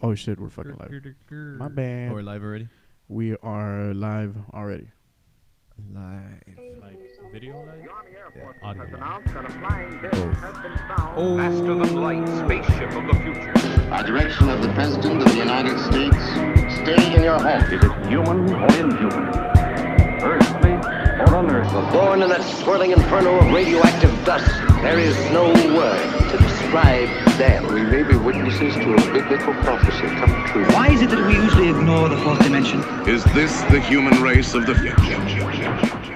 Oh shit, we're fucking live. My bad. Oh, we're live already? We are live already. Live. Like video live? Yeah. Audio live. announced that a flying disc Both. has been found. Oh. Faster than light spaceship of the future. By direction of the President of the United States, stay in your home. Is it human or inhuman? Earthly or unearthly? Born in that swirling inferno of radioactive dust, there is no word to describe them. We may be witnesses to a biblical prophecy come true. Why is it that we usually ignore the fourth dimension? Is this the human race of the future?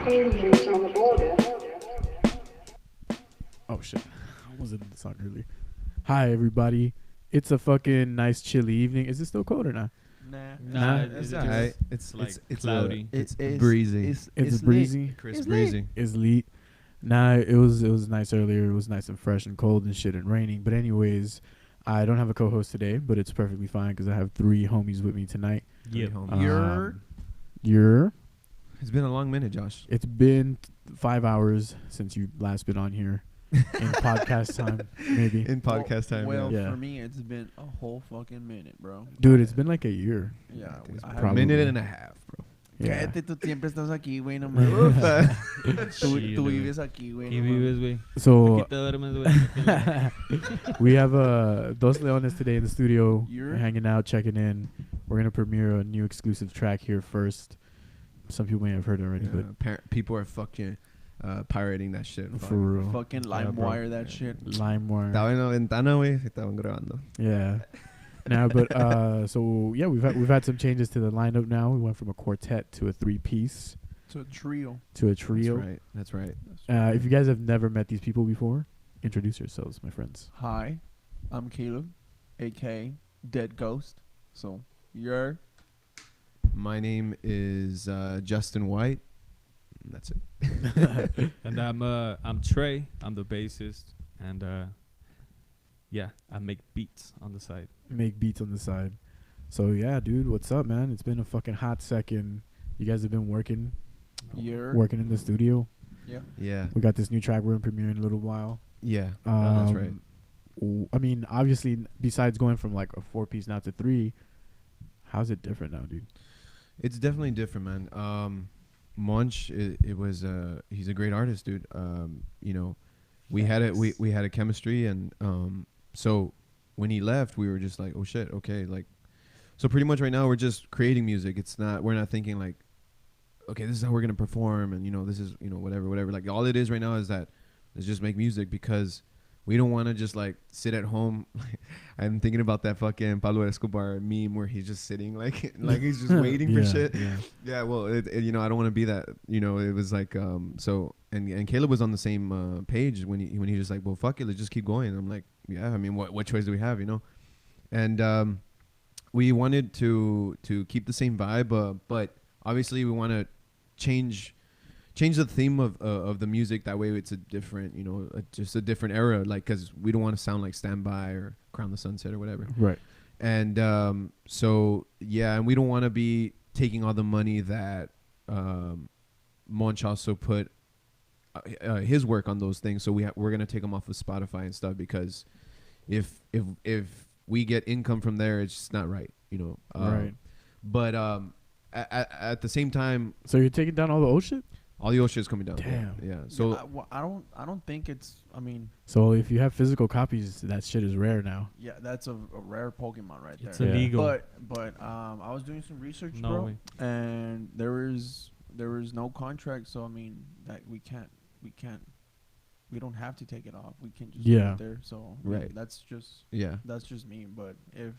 Aliens on the border. Oh shit, I wasn't in the song earlier. Hi everybody. It's a fucking nice chilly evening. Is it still cold or not? Nah, It's it's alright. like It's cloudy. It's breezy. It's breezy. Crisp breezy. It's lit. Nah, it was nice earlier. It was nice and fresh and cold and shit and raining. But anyways, I don't have a co-host today, but it's perfectly fine because I have 3 homies with me tonight. Yeah. You're. It's been a long minute, Josh. It's been 5 hours since you last been on here in podcast time, maybe. In podcast time. Well, Yeah. for me, it's been a whole fucking minute, bro. Dude, it's been like a year. Yeah, It's I a have probably. minute and a half, bro. Yeah. Cállate, tú siempre estás aquí, güey, no mames. Tú Chido, vives aquí, güey. Aquí no vives, mames. güey. So Aquí te duermes, güey. we have Dos Leones today in the studio, You're- hanging out, checking in. We're gonna premiere a new exclusive track here first. Some people may have heard it already, People are fucking pirating that shit. but for real, Fucking LimeWire that shit. LimeWire. Estaba en la ventana, güey. Estaban grabando. Yeah. Now, but so yeah, we've had some changes to the lineup. Now we went from a quartet to a 3-piece It's a trio. to a trio. That's right. If you guys have never met these people before, introduce yourselves, my friends. Hi, I'm Caleb, a.k.a. Dead Ghost. So, you're... My name is Justin White. That's it. And I'm Trey. I'm the bassist, and yeah, I make beats on the side. Make beats on the side. So yeah, dude, what's up, man? It's been a fucking hot second. You guys have been working You're... in the studio. Yeah. Yeah. We got this new track we're premiering in a little while. Yeah. That's right. I mean, obviously, besides going from like a 4-piece now to 3, how's it different now, dude? It's definitely different, man. Munch, it was he's a great artist, dude. You know, we had a chemistry, and so when he left, we were just like, oh shit, okay, like, so pretty much right now we're just creating music. We're not thinking like, okay, this is how we're gonna perform, and this is whatever. Like all it is right now is that let's just make music because we don't want to just like sit at home. I'm thinking about that fucking Pablo Escobar meme where he's just sitting like he's just waiting for shit. Yeah. Well, I don't want to be that. It was like so, and Caleb was on the same page when he just like, well, fuck it, let's just keep going. And I'm like, yeah. I mean, what choice do we have? And we wanted to keep the same vibe, but obviously we want to change the theme of the music. That way it's a different, just a different era, like, because we don't want to sound like Standby or Crown the Sunset or whatever. Right. And so, yeah, and we don't want to be taking all the money that Monch also put his work on those things. So we're going to take them off of Spotify and stuff, because if we get income from there, it's just not right, Right. But at the same time, So you're taking down all the old shit? all the old shit's coming down. Damn. Yeah. So I don't think it's... I mean, So if you have physical copies, that shit is rare now. yeah, that's a rare Pokemon right there. It's Yeah. illegal. But I was doing some research, No bro, way. and there is no contract. So I mean that we don't have to take it off. We can just Yeah. leave it there. So Right. that's just yeah. me. But if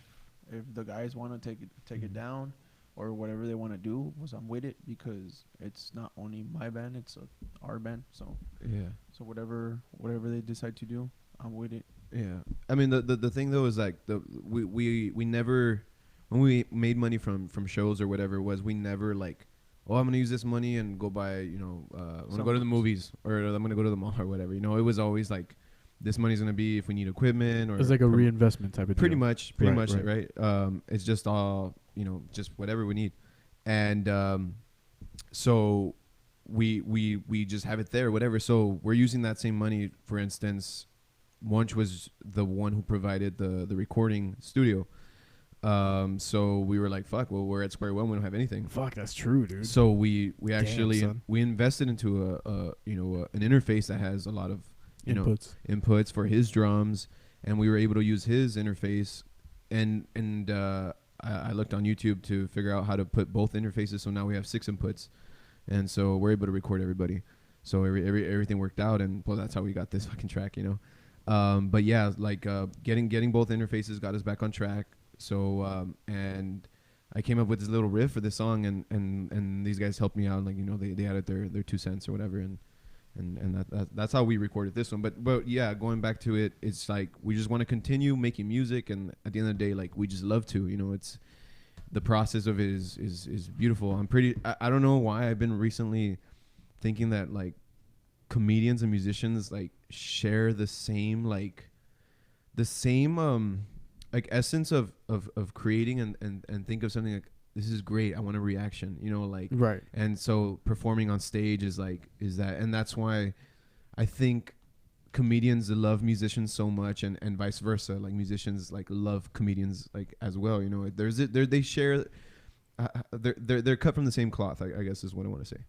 the guys want to take it down or whatever they want to do, I'm with it, because it's not only my band, it's our band. So Yeah. so whatever they decide to do, I'm with it. Yeah. I mean, the thing though is like we never, when we made money from shows or whatever it was, we never like, oh, I'm gonna use this money and go buy, I'm gonna go to the movies, or I'm gonna go to the mall or whatever. It was always like, this money's gonna be if we need equipment, or It's like a reinvestment type of pretty deal. much, right? It's just all, just whatever we need, and so we just have it there, whatever. So we're using that same money. For instance, Munch was the one who provided the recording studio. So we were like, fuck, well, we're at square one. We don't have anything. Fuck, that's true, dude. So we actually son. we invested into an interface that has a lot of inputs for his drums, and we were able to use his interface, and I looked on YouTube to figure out how to put both interfaces. So now we have 6 inputs, and so we're able to record everybody. So everything worked out, and well, that's how we got this fucking track, But yeah, like getting both interfaces got us back on track. So and I came up with this little riff for this song, and these guys helped me out. Like they added their 2 cents or whatever, and that's how we recorded this one. But yeah, going back to it, it's like we just want to continue making music, and at the end of the day, like we just love to. It's the process of it is beautiful. I don't know why I've been recently thinking that like comedians and musicians like share the same essence of creating and think of something like, this is great, I want a reaction, right. And so performing on stage is that, and that's why I think comedians love musicians so much, and vice versa. Like musicians like love comedians like as well. They share. They're cut from the same cloth. I guess is what I want to say.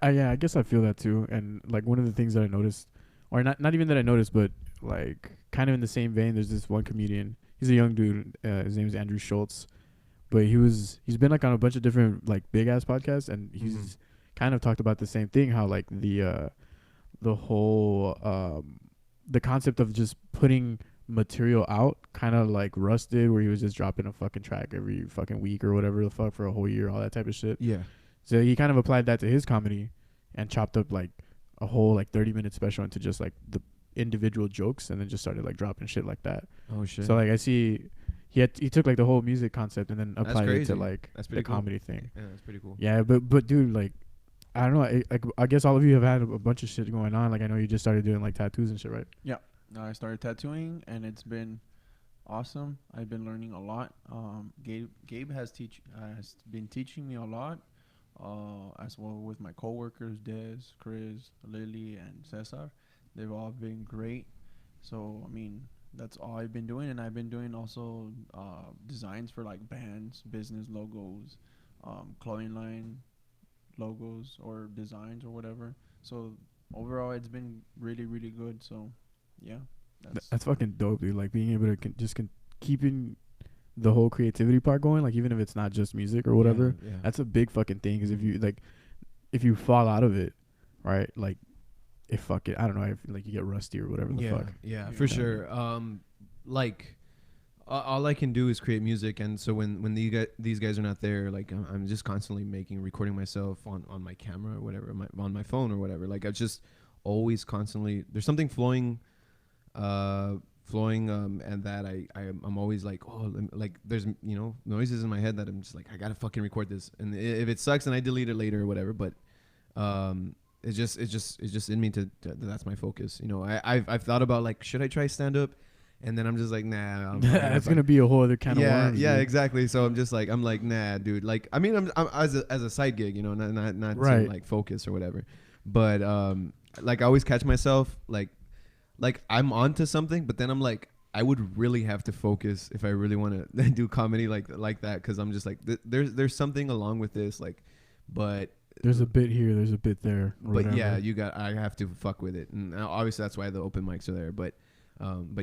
I guess I feel that too. And like one of the things that I noticed, or not even that I noticed, but like kind of in the same vein, there's this one comedian. He's a young dude. His name is Andrew Schultz, but he's been like on a bunch of different like big ass podcasts, and he's kind of talked about the same thing. How like the whole the concept of just putting material out kind of like rusted, where he was just dropping a fucking track every fucking week or whatever the fuck for a whole year, all that type of shit. Yeah. So he kind of applied that to his comedy and chopped up like a whole like 30-minute special into just like the individual jokes, and then just started like dropping shit like that. Oh shit. So like I see he took like the whole music concept and then applied it to like the cool. comedy thing. Yeah, that's pretty cool. Yeah, but dude, like I don't know, I guess all of you have had a bunch of shit going on. Like I know you just started doing like tattoos and shit, right? Yeah. I started tattooing, and it's been awesome. I've been learning a lot. Gabe has been teaching me a lot, as well with my coworkers, Des, Chris, Lily, and Cesar. They've all been great. So, I mean, that's all I've been doing. And I've been doing also designs for like bands, business logos, clothing line logos or designs or whatever. So overall, it's been really, really good. So, yeah. That's fucking dope, dude. Like being able to keeping the whole creativity part going, like even if it's not just music or whatever, that's a big fucking thing. Because if you fall out of it, right, like if I don't know, if like you get rusty or whatever the fuck. Yeah, for sure. Like all I can do is create music, and so when these guys are not there, like I'm just constantly recording myself on my camera or whatever, on my phone or whatever. Like I just always constantly, there's something flowing, and that I'm always like, like there's noises in my head that I'm just like, I gotta fucking record this, and if it sucks then I delete it later or whatever, but it's just in me to that's my focus. I've thought about like, should I try stand up, and then I'm just like, nah. It's gonna be a whole other kind of worms. Yeah, dude. exactly. So I'm like, nah, dude. Like, I mean, I'm as a side gig, not right. to like focus or whatever. But like I always catch myself like I'm onto something, but then I'm like, I would really have to focus if I really want to do comedy like that, because I'm just like, there's something along with this, like, but there's a bit here, there's a bit there. But whatever. Yeah, I have to fuck with it, and obviously that's why the open mics are there. But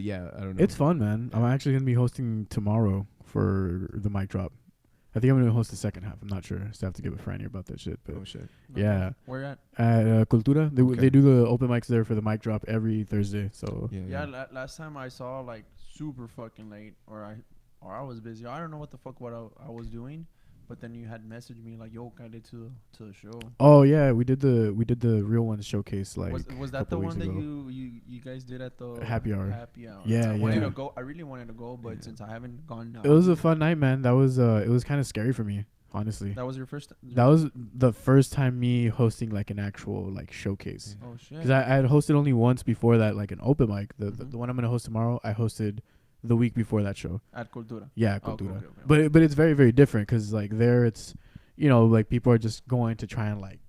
yeah, I don't know. It's fun, man. I'm actually gonna be hosting tomorrow for the mic drop. I think I'm gonna host the second half. I'm not sure. Still have to give a Franny about that shit. But shit. Yeah. Where at? At Cultura. They do the open mics there for the mic drop every Thursday. So last time I saw like super fucking late, or I was busy. I don't know what the fuck I was doing. But then you had messaged me like, "Yo, can I to the show?" Oh yeah, we did the Real Ones showcase. Like, was that the one that you guys did at the happy hour? Happy hour. Yeah, I wanted to go. I really wanted to go, but since I haven't gone, it was a fun night, man. That was it was kind of scary for me, honestly. That was your first. That was the first time me hosting like an actual like showcase. Oh shit! Because I had hosted only once before that, like an open mic. The one I'm gonna host tomorrow, I hosted the week before that show at Cultura. Yeah, at Cultura. Okay. But it's very, very different, because like there it's, like people are just going to try and like,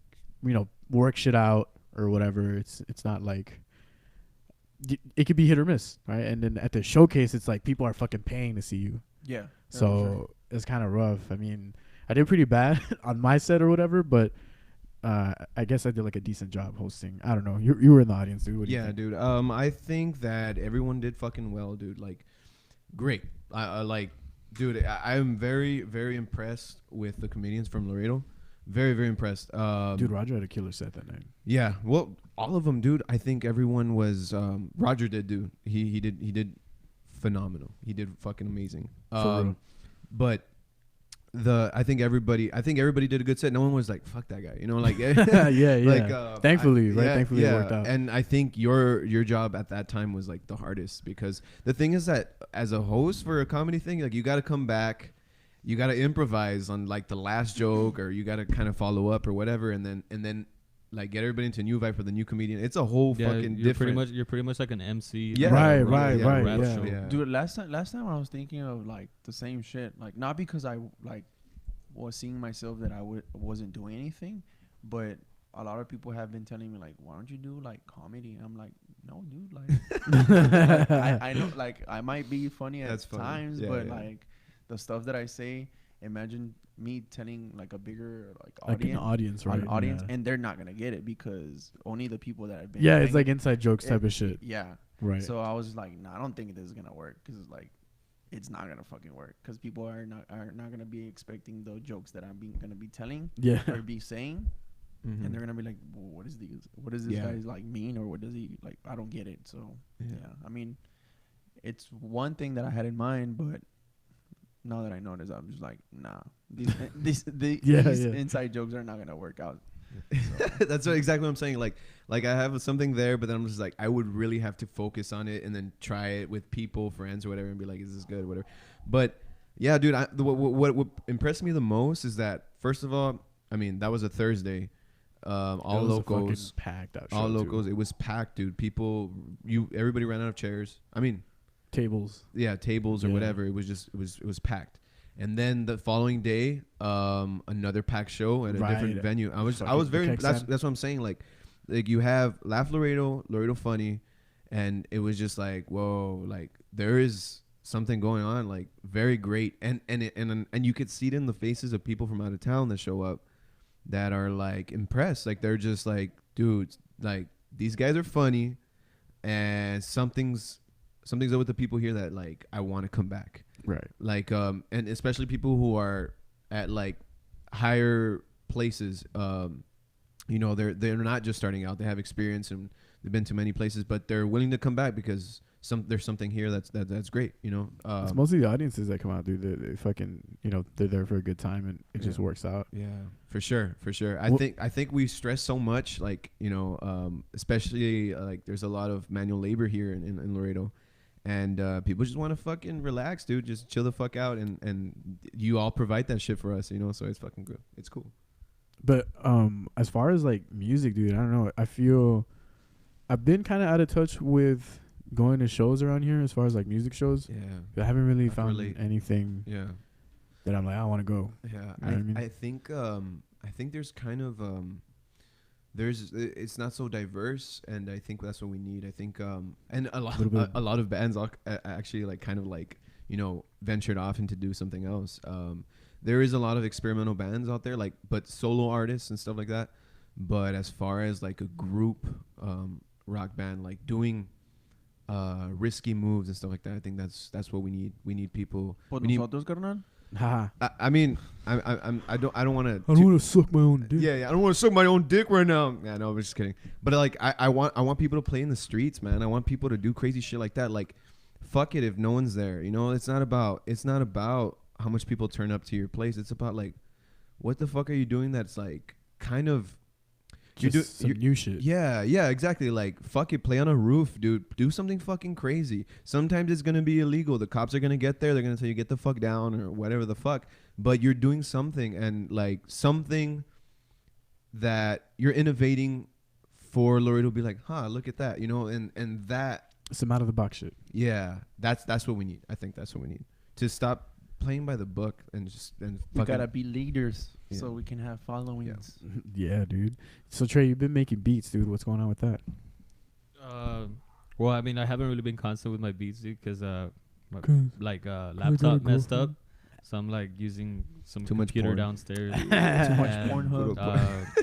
work shit out or whatever. It's not like, it could be hit or miss, right? And then at the showcase, it's like people are fucking paying to see you. Yeah. So sure. it's kind of rough. I mean, I did pretty bad on my set or whatever, but I guess I did like a decent job hosting. I don't know. You were in the audience, dude. What do you Yeah, think? dude. I think that everyone did fucking well, dude. Like, great. I like, dude. I'm very, very impressed with the comedians from Laredo. Very, very impressed. Dude, Roger had a killer set that night. Yeah. Well, all of them, dude. I think everyone was. Roger did, dude. He did phenomenal. He did fucking amazing. For real. But I think everybody did a good set. No one was like, fuck that guy, you know, like yeah. like Thankfully, right? yeah, Thankfully yeah. it worked out. And I think your job at that time was like the hardest, because the thing is that as a host for a comedy thing, like you got to come back, you got to improvise on like the last joke, or you got to kind of follow up or whatever, and then like get everybody into a new vibe for the new comedian. It's a whole fucking different. You're pretty much like an MC. Yeah. Right, rap yeah. show. Yeah. Dude, last time I was thinking of like the same shit. Like not because I like was seeing myself that I wasn't doing anything, but a lot of people have been telling me like, why don't you do like comedy? And I'm like, no, dude. Like, I know like I might be funny at times, Yeah, but yeah. like the stuff that I say, imagine me telling like a bigger Like an audience, audience, right? an audience, Yeah. and they're not gonna get it because only the people that have been. Yeah, it's hanging- like inside jokes type of shit. Yeah. Right. So I was like, nah, I don't think this is gonna work because it's like, it's not gonna fucking work because people are not gonna be expecting the jokes that I'm gonna be telling Yeah. or be saying, Mhm. and they're gonna be like, well, what is this Yeah. guy's like mean, or what does he like? I don't get it. So Yeah. yeah, I mean, it's one thing that I had in mind, but now that I notice, I'm just like, nah, these Yeah. inside jokes are not gonna work out. That's exactly what I'm saying. Like I have something there, but then I'm just like, I would really have to focus on it and then try it with people, friends, or whatever, and be like, is this good, whatever. But yeah, dude, what impressed me the most is that, first of all, I mean, that was a Thursday. All locals, packed out. all locals. It was packed, dude. Everybody ran out of chairs. I mean, Tables. yeah, tables or Yeah. whatever. It was packed. And then the following day, another packed show at a different venue. I was very. That's what I'm saying. Like you have Laugh Laredo Funny, and it was just like, whoa, like there is something going on, like very great, and you could see it in the faces of people from out of town that show up, that are like impressed. Like they're just like, dude, like these guys are funny, and something's up with the people here that like I want to come back. Right. Like and especially people who are at like higher places. You know, they're not just starting out. They have experience and they've been to many places, but they're willing to come back because there's something here that's great. You know, It's mostly the audiences that come out, dude. They fucking, they're there for a good time, and it just works out. Yeah, for sure. I think we stress so much, like especially like there's a lot of manual labor here in Laredo, and people just want to fucking relax, dude. Just chill the fuck out, and you all provide that shit for us, so it's fucking good. It's cool. But as far as like music, dude, I don't know. I feel I've been kind of out of touch with going to shows around here as far as like music shows. Yeah, I haven't really I can found relate. anything. Yeah. That I'm like, I want to go. Yeah, You know what I mean? I think there's kind of it's not so diverse, and I think that's what we need. I think and a lot of bands actually like kind of like ventured off into do something else. There is a lot of experimental bands out there, like but solo artists and stuff like that. But as far as like a group rock band, like doing risky moves and stuff like that, I think that's what we need. We need people. Por we need, nosotros, carnal? I mean, I don't want to. I don't want to suck my own dick. Yeah, I don't want to suck my own dick right now. Yeah, no, I'm just kidding. But like, I want people to play in the streets, man. I want people to do crazy shit like that. Like, fuck it if no one's there. It's not about how much people turn up to your place. It's about like, what the fuck are you doing? That's like kind of. Just some new shit. Yeah, exactly. Like, fuck it, play on a roof, dude. Do something fucking crazy. Sometimes it's gonna be illegal. The cops are gonna get there. They're gonna tell you get the fuck down or whatever the fuck. But you're doing something, and like something that you're innovating for Laredo to be like, look at that, and that. Some out of the box shit. Yeah, that's what we need. I think that's what we need to stop playing by the book and we gotta be leaders so we can have followings. Yeah, dude. So Trey, you've been making beats, dude. What's going on with that? Well, I mean, I haven't really been constant with my beats, dude, because my laptop messed up. So I'm like using some Too much computer porn. downstairs. Too much And, Pornhub.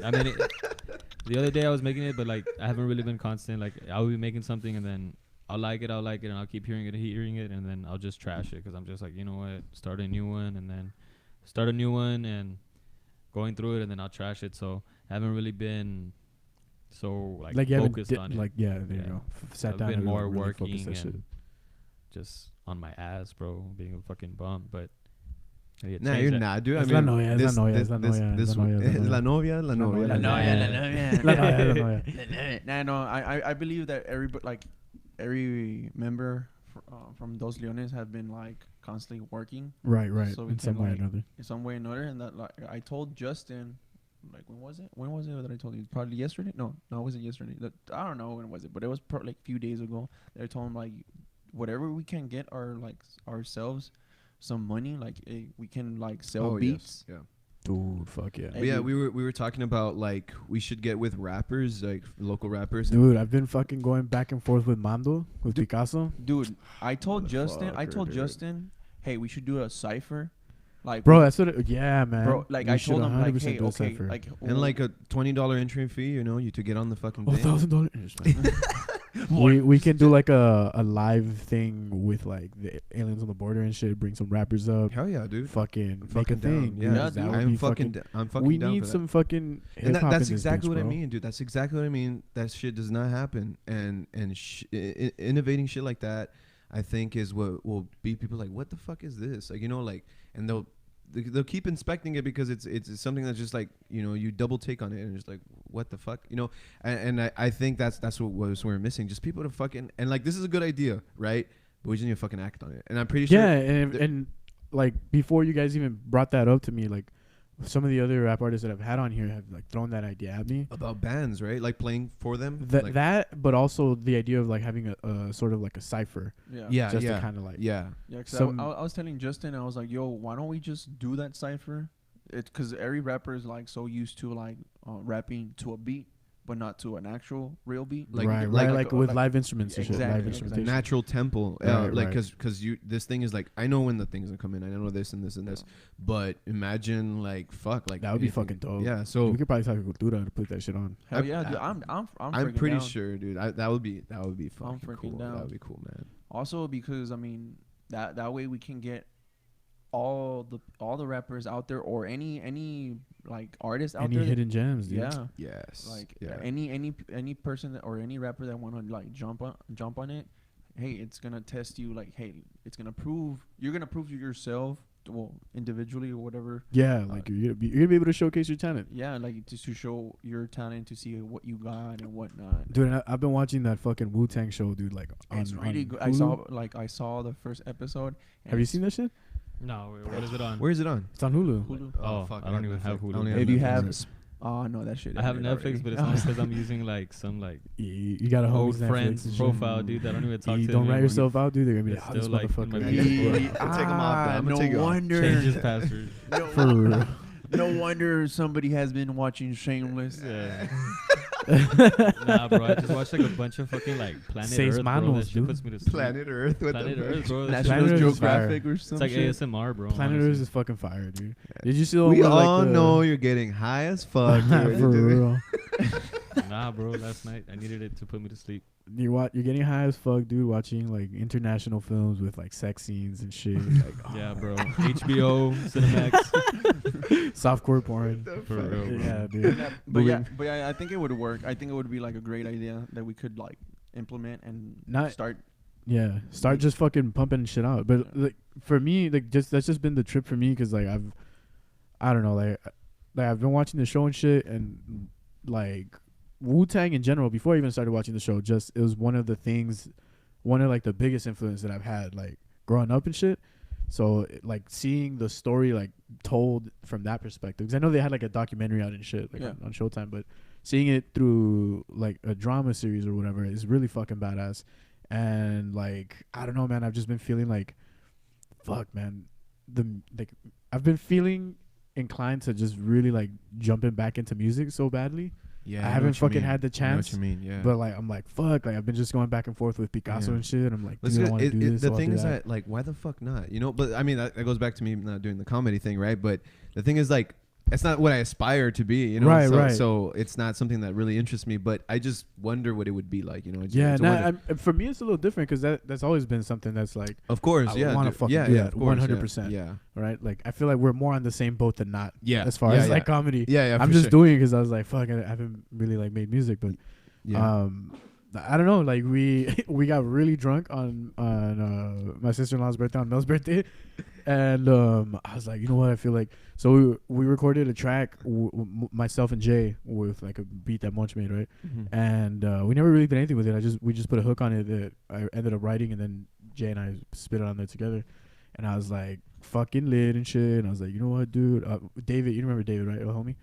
I mean, the other day I was making it, but like I haven't really been constant. Like I'll be making something and then I'll like it, and I'll keep hearing it, and then I'll just trash it because I'm just like, you know what, start a new one, and then start a new one and going through it, and then I'll trash it. So I haven't really been so like you haven't focused on it. like there you Yeah. go. Sat I've down been and more really focused working that shit. and just on my ass, bro, being a fucking bum. But yeah, Nah, change you're that. not, dude. Es I la mean, novia, es la novia, es la novia, this es la novia, es is la la novia, la novia, La la novia, novia. La novia, la novia. Nah, no, I believe that every member from Dos Leones have been like constantly working Right. So we In some can, way or like, another. in some way or another, and that like I told Justin, like when was it that I told you? Probably yesterday. No, it wasn't yesterday. I don't know when was it, but it was probably like a few days ago. That I told him like whatever we can get ourselves some money, like we can like sell Oh, beats. yes. Yeah. Dude, fuck yeah. Hey, But yeah, dude. we were talking about like we should get with rappers, like local rappers. Dude, I've been fucking going back and forth with Mando, with Picasso. Dude, I told Justin, Motherfucker, dude. hey, we should do a cipher, like Bro, that's what yeah, man. bro, like We I should told him like, 100% hey, do a okay, cipher. like And like a $20 entry fee, you know, you to get on the fucking thing. $1,000. we can do like a live thing with like the aliens on the border and shit. Bring some rappers up. Hell yeah, dude. Fucking make a Fucking down. thing. Yeah, dude. Yeah, That dude. would I'm be fucking I'm fucking we down need for that. some fucking And hip-hop that's in this exactly bitch, what I bro. mean, dude. That's exactly what I mean. That shit does not happen, and innovating shit like that, I think, is what will be people like, what the fuck is this? Like, you know, like, and they'll keep inspecting it because it's something that's just like, you know, you double take on it and it's like, what the fuck, you know? And I think that's what we're missing, just people to fucking, and like, this is a good idea, right? But we just need to fucking act on it. And I'm pretty sure. Yeah, and like before you guys even brought that up to me, like some of the other rap artists that I've had on here have like thrown that idea at me. About bands, right? Like playing for them. That like, that, but also the idea of like having a sort of like a cipher. yeah, just to yeah, kinda like- yeah. Yeah, cause Some- I was telling Justin, I was like, yo, why don't we just do that cipher? It's because every rapper is like so used to like rapping to a beat, but not to an actual real beat. Like- right, like- like with live instruments and shit, Exactly, live exactly. instrumentation. Natural tempo, Right, like right. because you this thing is like, I know when the things are coming, I know this and this and this, but imagine like fuck, like That would be anything- fucking dope. Yeah, so we could probably talk to Cultura to put that shit on. Hell yeah, dude, I'm freaking pretty down. sure, dude. That would be fucking freaking cool. down. That would be cool, man. Also because I mean that way we can get all the rappers out there, or any like artists out Any there. hidden gems, dude. Yeah. Yes, Like yeah. any person that, or any rapper that want to like jump on it, hey, it's gonna test you. Like, hey, it's gonna prove you're gonna prove to yourself, well, individually or whatever. Yeah, like you're gonna be able to showcase your talent. Yeah, like just to show your talent, to see what you got and whatnot. Dude, and I've been watching that fucking Wu-Tang show, dude. Like, It's on really good. Hulu. I saw the first episode. and Have you it's- seen that shit? No, what is it on? Where is it on? It's on Hulu. Hulu? Oh, fuck, I don't got even have Netflix. Hulu. I only If you Netflix. have, no, that shit. I have ended Netflix, already. but it's not because I'm using like some like You got a old homie's Netflix friend's and shit. profile, dude. That I don't even talk You to. don't anymore. write yourself out, dude. They're gonna be It's like, oh, this still, like, in my motherfucker. Facebook. I'll take 'em off, man. I'm gonna no take it off. wonder. Change his password. For real. No wonder somebody has been watching Shameless. Yeah. Nah, bro. I just watched like a bunch of fucking like Planet Seis Earth, bro. manos, That shit dude. puts me to sleep. Planet Earth. What Planet the Earth, fuck? bro. That National Planet Earth is Geographic or It's some like shit. ASMR, bro. Planet Earth honestly. is fucking fire, dude. Did you see the one We where, all like, the know you're getting high as fuck. For real. Nah, bro. Last night I needed it to put me to sleep. You're getting high as fuck, dude. Watching like international films with like sex scenes and shit. Like, Yeah, bro. HBO, Cinemax. softcore porn. For real, bro. Yeah, dude. But yeah, I think it would work. I think it would be like a great idea that we could like implement and Not- start. Yeah, start just fucking pumping shit out. But like for me, like that's just been the trip for me because like I don't know, like I've been watching the show and shit, and like Wu-Tang in general. Before I even started watching the show, just it was one of like the biggest influence that I've had like growing up and shit. So like seeing the story like told from that perspective, because I know they had like a documentary out and shit like on Showtime, but seeing it through like a drama series or whatever is really fucking badass. And like I don't know, man, I've just been feeling like fuck, man, I've been feeling inclined to just really like jumping back into music so badly, Yeah, I know haven't what you fucking mean. had the I know chance. what you mean, yeah. But like I'm like fuck, like I've been just going back and forth with Picasso Yeah. and shit. I'm like, Let's dude, I get- want to do this. the I wanna thing do is that like, why the fuck not? You know, but I mean that goes back to me not doing the comedy thing, right? But the thing is like, it's not what I aspire to be, you know. Right, so, right. So it's not something that really interests me. But I just wonder what it would be like, you know. yeah, it's a nah, wonder. for me it's a little different because that's always been something that's like, Of course, I yeah. wanna dude. fucking yeah, do yeah, that, of course, 100%. Yeah. right? Like I feel like we're more on the same boat than not. Yeah. As far Yeah, as yeah. like comedy. Yeah, yeah. I'm for just sure. doing it because I was like, fuck, I haven't really like made music, but Yeah. I don't know. Like we got really drunk on my sister-in-law's birthday, on Mel's birthday, and I was like, you know what? I feel like we recorded a track, myself and Jay, with like a beat that Munch made, right? Mm-hmm. And we never really did anything with it. We just put a hook on it that I ended up writing, and then Jay and I spit it on there together. And I was like, fucking lit and shit. And I was like, you know what, dude? David, you remember David, right, homie?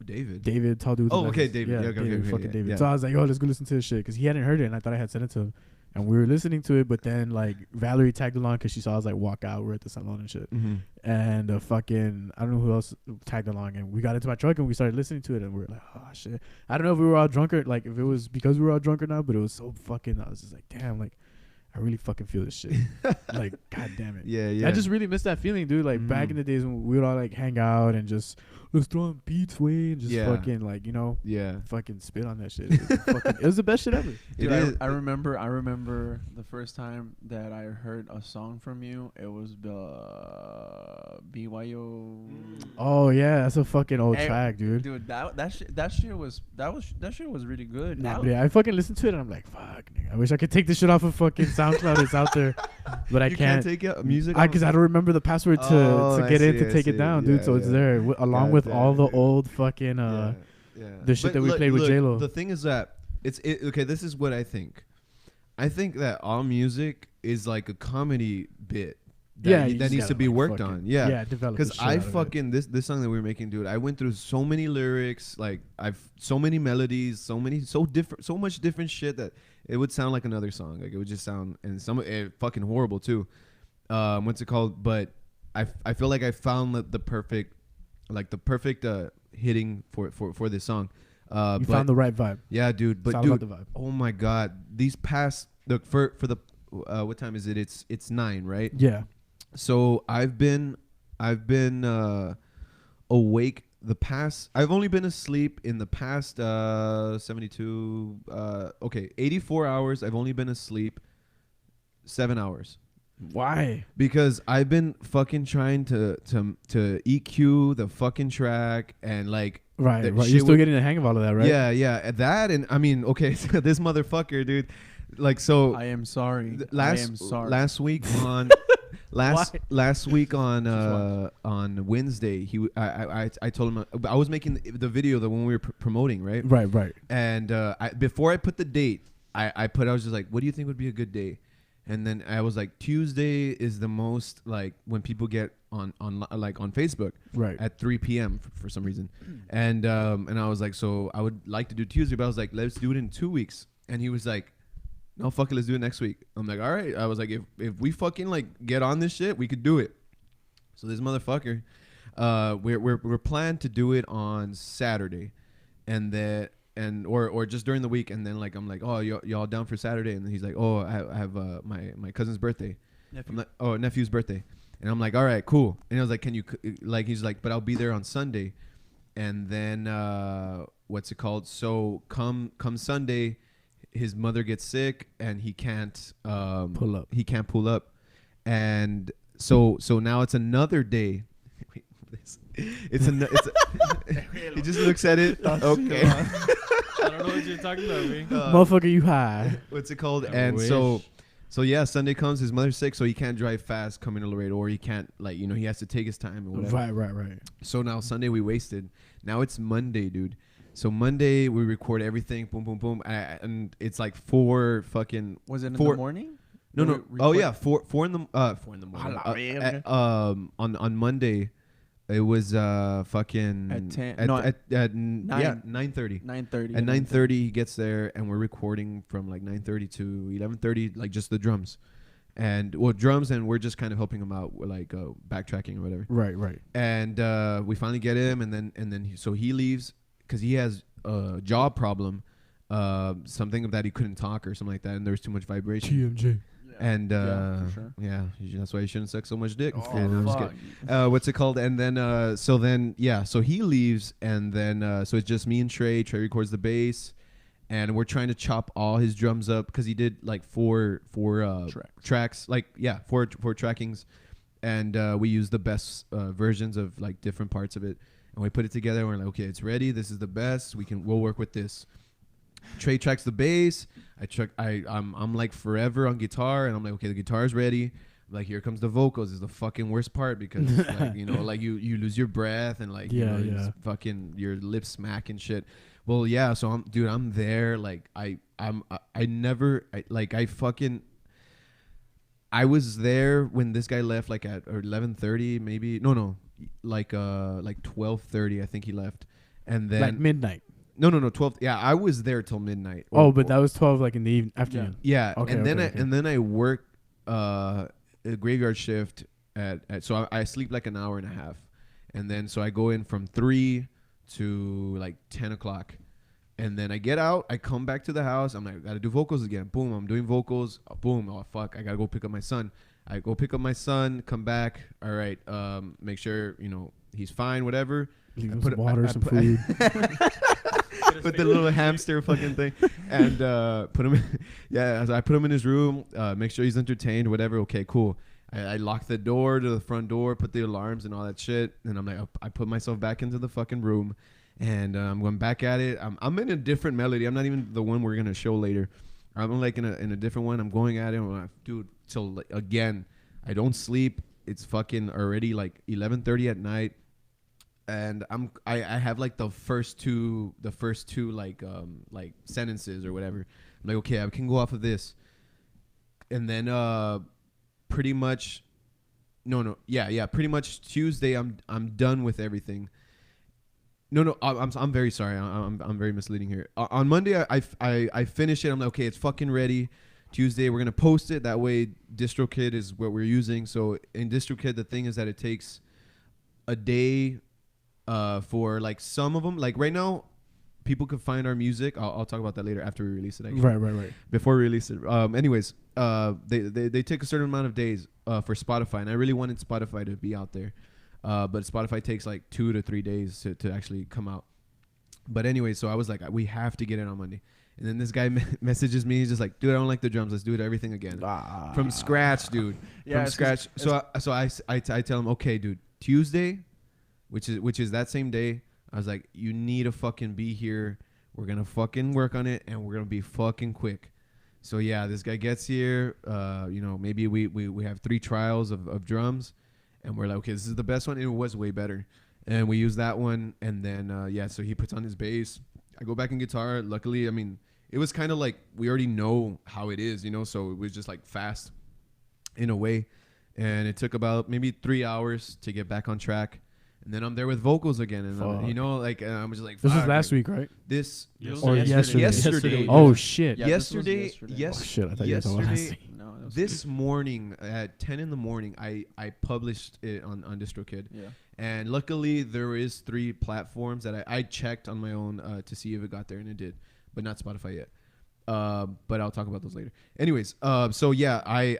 David, tall dude. with Oh, the okay, glasses. David. Yeah, Yeah, okay, David, okay, fucking yeah, David. yeah. So I was like, yo, let's go listen to this shit, because he hadn't heard it, and I thought I had sent it to him. And we were listening to it, but then like Valerie tagged along because she saw us like walk out. We're at the salon and shit. Mm-hmm. And fucking, I don't know who else tagged along. And we got into my truck and we started listening to it, and we were like, oh shit. I don't know if we were all drunk or like if it was because we were all drunk or not, but it was so fucking. I was just like, damn, like I really fucking feel this shit. Like, god damn it. Yeah, yeah. I just really miss that feeling, dude. Like back in the days when we would all like hang out and just let's throw on beats, way, and just fucking like, you know, fucking spit on that shit. It was the best shit ever. Dude, I remember the first time that I heard a song from you. It was BYO. Oh yeah, that's a fucking old track, dude. Dude, that shit was really good. Nah, yeah, I fucking listened to it and I'm like, fuck, nigga, I wish I could take this shit off of fucking SoundCloud. It's out there, but I can't take it music because I don't remember the password to get in to take it down, dude. So it's there along with all the old fucking the shit that we played with J-Lo. The thing is that okay. This is what I think. I think that all music is like a comedy bit. That needs to be worked on. Yeah, develop. Because I fucking this song that we were making, dude. I went through so many lyrics, like so many melodies, so much different shit that it would sound like another song. Like it would just sound, and fucking horrible too. What's it called? But I feel like I found the perfect hitting for this song. You found the right vibe. Yeah, dude. But it's all dude, about the vibe. oh my god, these past for the what time is it? It's 9, right? Yeah. So I've been awake the past. I've only been asleep in the past 84 hours. I've only been asleep 7 hours. Why? Because I've been fucking trying to EQ the fucking track and like right. You're still getting the hang of all of that, right? Yeah. That and I mean, okay, so this motherfucker, dude. Like so. I am sorry. Last week on last week on Wednesday, I told him I was making the video that when we were promoting, right? Right. And before I put the date, I was just like, what do you think would be a good day? And then I was like, Tuesday is the most like when people get on Facebook, right, at 3 p.m. for some reason, and I was like, so I would like to do Tuesday, but I was like, let's do it in 2 weeks, and he was like, no, fuck it, let's do it next week. I'm like, all right. I was like, if we fucking like get on this shit, we could do it. So this motherfucker, we're planned to do it on Saturday, or just during the week, and then like I'm like, oh, y'all down for Saturday? And then he's like, oh, I have my cousin's birthday, nephew's birthday, and I'm like, all right, cool. And I was like, can you like? He's like, but I'll be there on Sunday, and then what's it called? So come Sunday, his mother gets sick and he can't pull up. He can't pull up, and so now it's another day. He just looks at it. Okay. I don't know what you're talking about, man. Motherfucker, you high. What's it called? I wish. So yeah, Sunday comes, his mother's sick, so he can't drive fast coming to Laredo, or he can't, like, you know, he has to take his time or whatever. Right. So now Sunday we wasted. Now it's Monday, dude. So Monday we record everything, boom, boom, boom, and it's like 4 fucking. Was it in the morning? No. Oh yeah, 4 in the morning. On Monday. It was fucking at 10. At 9. 9:30. 9:30. At 9:30 he gets there, and we're recording from like 9:30 to 11:30, like just the drums, and drums, and we're just kind of helping him out with like backtracking or whatever. Right. And we finally get him, and then so he leaves because he has jaw problem, something that he couldn't talk or something like that, and there was too much vibration. TMJ. And for sure. that's why you shouldn't suck so much dick. Oh, And I'm just fuck. kidding. What's it called? And then so he leaves, and then so it's just me and Trey. Trey records the bass, and we're trying to chop all his drums up because he did like four tracks, like four trackings, and we use the best versions of like different parts of it, and we put it together. And we're like, okay, it's ready. This is the best. We'll work with this. Trey tracks the bass. I'm like forever on guitar, and I'm like, okay, the guitar's ready. I'm like, here comes the vocals. Is the fucking worst part because like, you know, like you lose your breath and like it's fucking your lips smack and shit. Well, yeah. So I'm there. Like I was there when this guy left, like at 11:30 maybe. No, like 12:30 I think he left, and then Like midnight. No, 12. Yeah, I was there till midnight. But that was 12, like in the afternoon. Yeah, Okay, and okay. then I work a graveyard shift so I sleep like an hour and a half, and then so I go in from 3 to like 10 o'clock, and then I get out. I come back to the house. I'm like, I gotta do vocals again. Boom, I'm doing vocals. Boom, oh fuck, I gotta go pick up my son. I go pick up my son. Come back. All right, make sure he's fine. Whatever. Leave him some water, some food. Put the little hamster fucking thing, and put him. I put him in his room. Make sure he's entertained. Whatever. Okay, cool. I lock the door to the front door. Put the alarms and all that shit. And I'm like, I put myself back into the fucking room, and I'm going back at it. I'm in a different melody. I'm not even the one we're gonna show later. I'm like in a different one. I'm going at it. I'm like, dude, till like, again, I don't sleep. It's fucking already like 11:30 at night. And I have like the first two like sentences or whatever. I'm like, okay, I can go off of this, and then pretty much pretty much Tuesday I'm done with everything. I'm very sorry. I'm very misleading here. On Monday I finish it. I'm like, okay, it's fucking ready. Tuesday we're gonna post it. That way DistroKid is what we're using. So in DistroKid the thing is that it takes a day. For like some of them, like right now, people can find our music. I'll talk about that later after we release it. Actually. Right. Before we release it. Anyways, they take a certain amount of days for Spotify, and I really wanted Spotify to be out there, but Spotify takes like 2 to 3 days to actually come out. But anyway, so I was like, we have to get it on Monday. And then this guy messages me. He's just like, dude, I don't like the drums. Let's do everything again from scratch, dude. From scratch. So I tell him, okay, dude, Tuesday. Which is that same day. I was like, you need to fucking be here. We're gonna fucking work on it, and we're gonna be fucking quick. So yeah, this guy gets here. Maybe we have 3 trials of drums, and we're like, okay, this is the best one. It was way better, and we use that one. And then so he puts on his bass. I go back in guitar. Luckily, I mean, it was kind of like we already know how it is, so it was just like fast, in a way. And it took about maybe 3 hours to get back on track. And then I'm there with vocals again, and I'm just like. This was last week, right? Yesterday. Oh shit! Yeah, yesterday. Oh shit! I thought you were talking about last week. No, this morning at 10 in the morning, I published it on DistroKid. Yeah. And luckily there is 3 platforms that I checked on my own to see if it got there, and it did, but not Spotify yet. But I'll talk about those later. Anyways, so yeah, I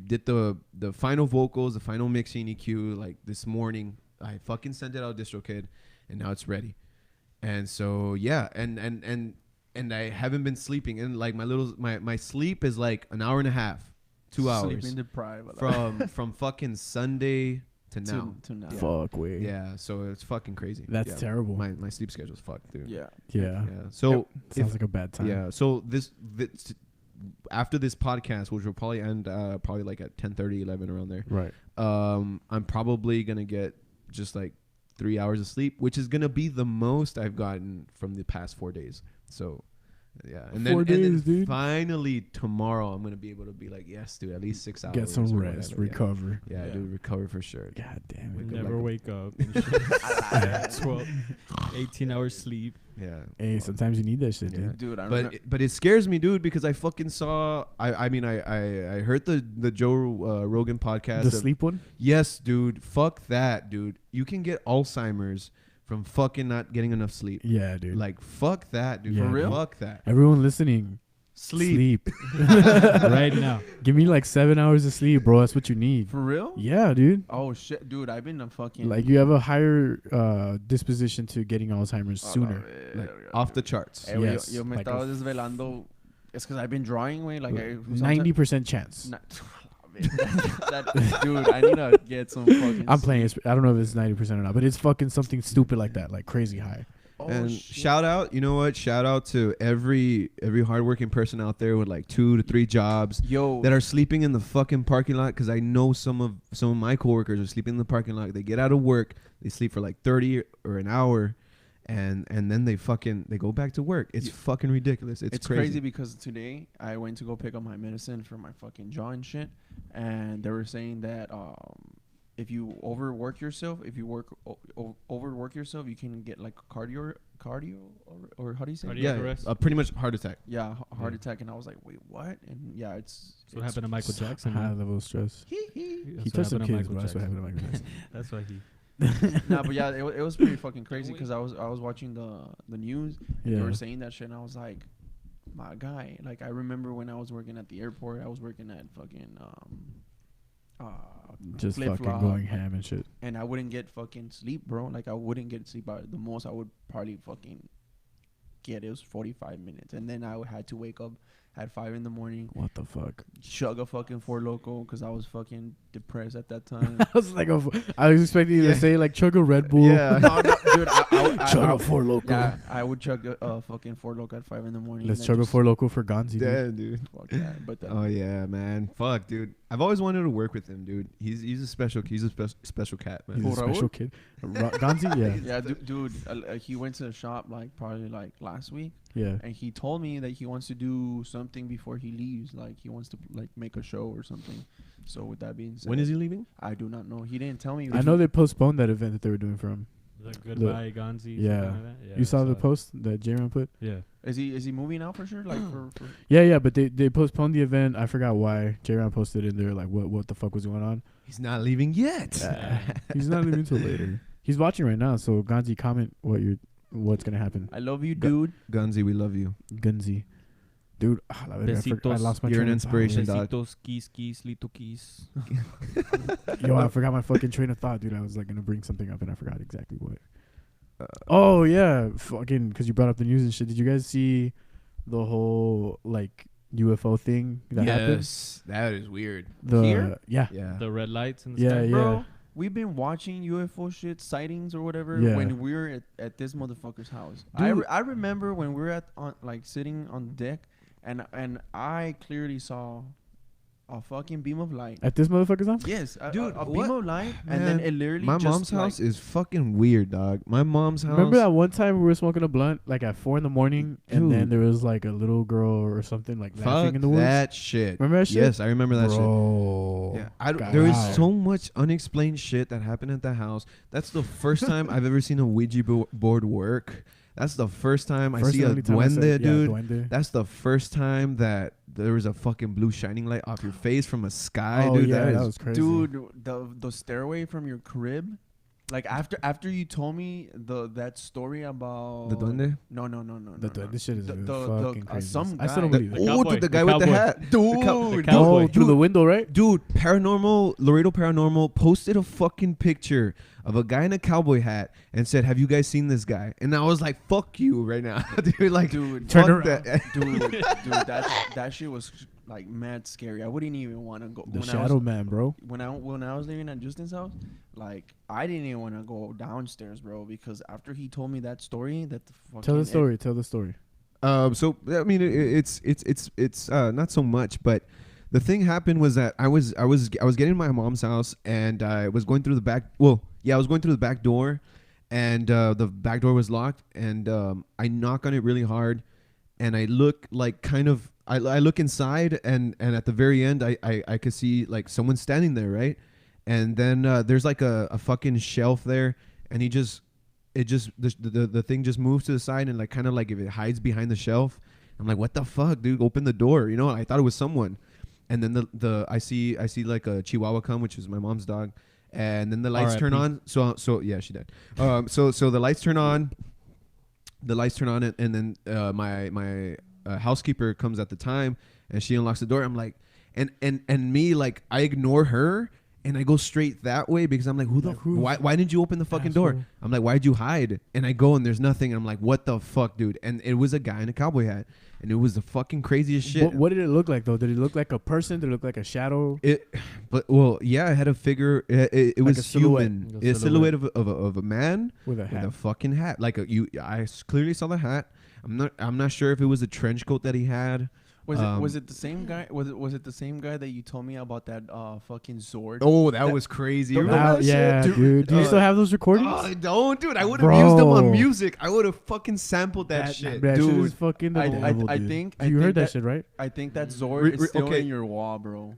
did the final vocals, the final mixing EQ like this morning. I fucking sent it out DistroKid, and now it's ready. And so yeah, and I haven't been sleeping, and like my sleep is like an hour and a half, 2 hours. Sleeping deprived. From fucking Sunday to now. To now. Fuck, wait. Yeah, so it's fucking crazy. That's terrible. My sleep schedule's fucked, dude. Yeah. So sounds like a bad time. Yeah. So this after this podcast, which will probably end probably like at 10:30, 11 around there. Right. I'm probably gonna get just like 3 hours of sleep, which is gonna be the most I've gotten from the past 4 days. So. Yeah, and then dude. Finally tomorrow I'm gonna be able to be like, yes, dude, at least 6 hours. Get some rest, recover. Yeah, dude, recover for sure. God damn it! Never wake up. 18 hours sleep. Yeah. Hey, sometimes you need that shit, dude. Dude, but it scares me, dude, because I fucking saw. I heard the Joe Rogan podcast. The sleep one. Yes, dude. Fuck that, dude. You can get Alzheimer's from fucking not getting enough sleep. Yeah, dude. Like, fuck that, dude. Yeah, For real? dude. Fuck that. Everyone listening, sleep. Right now. Give me like 7 hours of sleep, bro. That's what you need. For real? Yeah, dude. Oh shit, dude! I've been a fucking Like, you have a higher disposition to getting Alzheimer's sooner. Like, off the charts. Yo Yes, me like estaba a desvelando. It's because I've been drawing, way. Like, 90% chance. Dude, I need to get some fucking. I'm playing. I don't know if it's 90% or not, but it's fucking something stupid like that, like crazy high. Oh, And shit. shout out, you know what? Shout out to every hardworking person out there with like 2 to 3 jobs Yo, that are sleeping in the fucking parking lot. Because I know some of my coworkers are sleeping in the parking lot. They get out of work, they sleep for like 30 or an hour, and then they go back to work. It's fucking ridiculous. It's crazy because today I went to go pick up my medicine for my fucking jaw and shit, and they were saying that if you overwork yourself, overwork yourself, you can get like cardio or how do you say? Cardiac Yeah, arrest. pretty much heart attack. Yeah, heart attack. And I was like, wait, what? And yeah, it's What happened to Michael Jackson? High man. level stress. That's He what touched some happened to kids, Michael bro. That's what Jackson. happened to Michael Jackson. That's why he. Nah, but yeah, it was pretty fucking crazy because I was watching the news. And they Yeah. were saying that shit, and I was like, my guy. Like, I remember when I was working at the airport, I was working at fucking Just Flip-flop, fucking going like, ham and shit. and I wouldn't get fucking sleep, bro. Like, I wouldn't get sleep. The most I would probably fucking get it was 45 minutes, and then I had to wake up at 5 in the morning, What the fuck? chug a fucking Four Loko because I was fucking depressed at that time. I was like, I was expecting you to say like chug a Red Bull. Yeah. No, dude, Chug a Four Loko. Yeah, I would chug a fucking Four Loko at 5 in the morning. Let's and chug then a just- Four Loko for Gonzi. Dude. Yeah, dude. Fuck that. But Oh yeah, man. Fuck, dude. I've always wanted to work with him, dude. He's a special special cat, man. He's a Who, special Raul? kid. Gonzi, yeah, yeah, dude. He went to the shop like probably like last week, yeah. and he told me that he wants to do something before he leaves. Like he wants to like make a show or something. So with that being said, When is he leaving? I do not know. He didn't tell me. I know they postponed that event that they were doing for him. Like goodbye, Gonzi. Yeah. Like that? Yeah. You saw the it. post that J-Ron put? Yeah. Is he moving out for sure? Like for Yeah, but they postponed the event. I forgot why. J-Ron posted in there like what the fuck was going on. He's not leaving yet. He's not leaving until later. He's watching right now, so Gonzi, comment what's gonna happen. I love you, dude. Gunzi, we love you. Gunzi, dude. I lost my You're an train of inspiration, dog. Besitos, kiss, little kiss. thought. Yo, I forgot my fucking train of thought, dude. I was like gonna bring something up and I forgot exactly what. Oh yeah, fucking because you brought up the news and shit. Did you guys see the whole like UFO thing that happened? Yes, that is weird. Here? Yeah. Yeah. The red lights and the Yeah, sky. yeah. Bro, we've been watching UFO shit, sightings or whatever, Yeah. when we were at this motherfucker's house. Dude. I remember when we were like sitting on the deck, and I clearly saw a fucking beam of light. At this motherfucker's house? Yes, Dude, a beam what? of light, and then Man, it literally My just mom's like, house is fucking weird, dog. My mom's house. Remember that one time we were smoking a blunt like at 4 a.m, and then Dude. there was like a little girl or something like Fuck laughing in the woods. that shit. Remember that shit? Yes, I remember that shit. Bro. Yeah, God. there is Wow. so much unexplained shit that happened at the house. That's the first time I've ever seen a Ouija board work. That's the first time I see a duende, dude. Duende. That's the first time that there was a fucking blue shining light off your face from a sky, Oh, dude. yeah, that that is was crazy. dude, the stairway from your crib. Like after you told me that story about the duende. No. This shit is The- fucking crazy. some I still don't guy- believe it. The Oh, cowboy, dude, the the guy with the cowboy. hat, Dude, cowboy. Oh, through the window, right? Dude, Laredo Paranormal posted a fucking picture of a guy in a cowboy hat and said, "Have you guys seen this guy?" And I was like, "Fuck you right now, dude!" Like, dude, Turn fuck around. that. dude, that shit was like mad scary. I wouldn't even want to go. The when Shadow Man, bro. When I was living at Justin's house, like I didn't even want to go downstairs, bro, because after he told me that story, that the fucking Tell the story. Tell the story. So I mean, it's not so much, but the thing happened was that I was getting to my mom's house and I was going through the back. Well, yeah, I was going through the back door, and the back door was locked, and I knock on it really hard, and I look like kind of I look inside, and at the very end I could see like someone standing there, right, and then there's like a fucking shelf there, and the thing just moves to the side and like kind of like if it hides behind the shelf. I'm like, what the fuck, dude? Open the door, you know? I thought it was someone, and then I see like a Chihuahua come, which is my mom's dog, and then the lights turn R.I.P. on. So yeah, she died. So the lights turn on. The lights turn on, and then my housekeeper comes at the time, and she unlocks the door. I'm like, and me, like, I ignore her. And I go straight that way because I'm like, why didn't you open the fucking door? I'm like, why'd you hide? And I go and there's nothing. I'm like, what the fuck, dude? And it was a guy in a cowboy hat. And it was the fucking craziest shit. What did it look like, though? Did it look like a person? Did it look like a shadow? It had a figure. It Like was a silhouette. human. A silhouette of a man with a fucking hat. I clearly saw the hat. I'm not sure if it was a trench coat that he had. Was it the same guy? Was it the same guy that you told me about that fucking Zord? Oh, that was crazy. Yeah, dude. Do you still have those recordings? I don't, dude. I would have used them on music. I would have fucking sampled that shit, dude. Dude. Is fucking I think you heard that shit, right? I think that Zord is still in your wall, bro.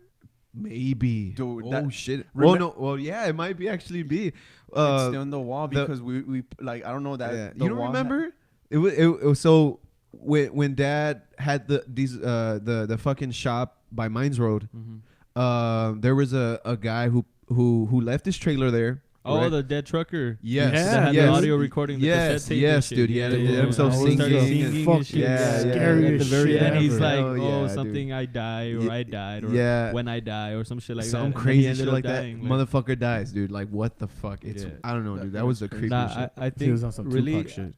Maybe, dude. Shit. Yeah, it might be actually be. It's still in the wall because we like, I don't know that. Yeah. You don't remember? It was so. When Dad had the fucking shop by Mines Road, there was a guy who left his trailer there. Oh, right? the dead trucker. Yes, yeah, the audio recording. Yes, dude. He had himself singing. Scary at the very end, he's like, something dude. I die or I died or when I die or some shit like that. Some crazy shit like that. Motherfucker dies, dude. Like, what the fuck? It's I don't know, dude. That was a creepy shit. I think really, shit.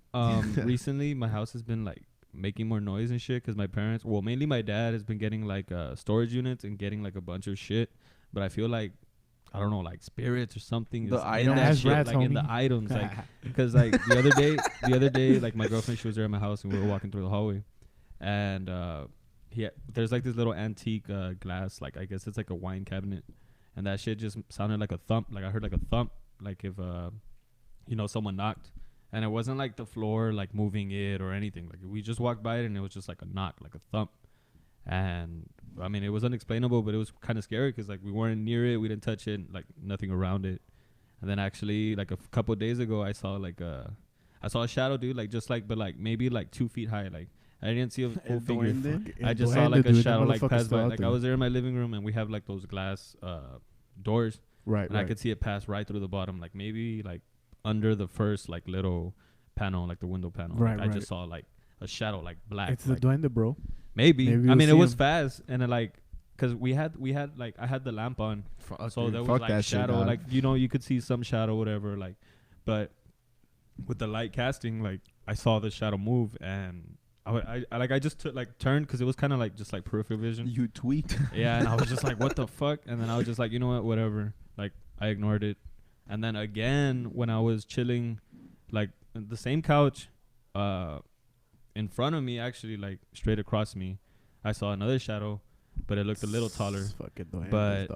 Recently my house has been like making more noise and shit because my parents, well, mainly my dad has been getting like storage units and getting like a bunch of shit, but I feel like, I don't know, like spirits or something. The items, that shit, rats, like homie. in the items, like, because like the other day, like my girlfriend, she was there at my house and we were walking through the hallway, and there's like this little antique glass, like I guess it's like a wine cabinet, and that shit just sounded like a thump, like I heard like a thump, like if someone knocked. And it wasn't like the floor like moving it or anything. Like we just walked by it and it was just like a knock, like a thump. And I mean, it was unexplainable, but it was kind of scary because like we weren't near it, we didn't touch it, like nothing around it. And then actually, like a couple of days ago, I saw a shadow, dude, like just like, but like maybe like 2 feet high. Like I didn't see a full figure. I just saw like a shadow like pass by. Like I was there in my living room and we have like those glass doors, right? And I could see it pass right through the bottom, like maybe like under the first like little panel, like the window panel. Right, I just saw like a shadow, like black. It's like the duende, bro. Maybe. I mean, it was fast, and like, cause we had like I had the lamp on, so there was like shadow, like you could see some shadow, whatever, like, but with the light casting, like I saw the shadow move, and I just turned because it was kind of like just like peripheral vision. You tweaked. Yeah, and I was just like, what the fuck? And then I was just like, you know what, whatever. Like I ignored it. And then again, when I was chilling, like the same couch, in front of me, actually, like straight across me, I saw another shadow, but it looked a little taller. But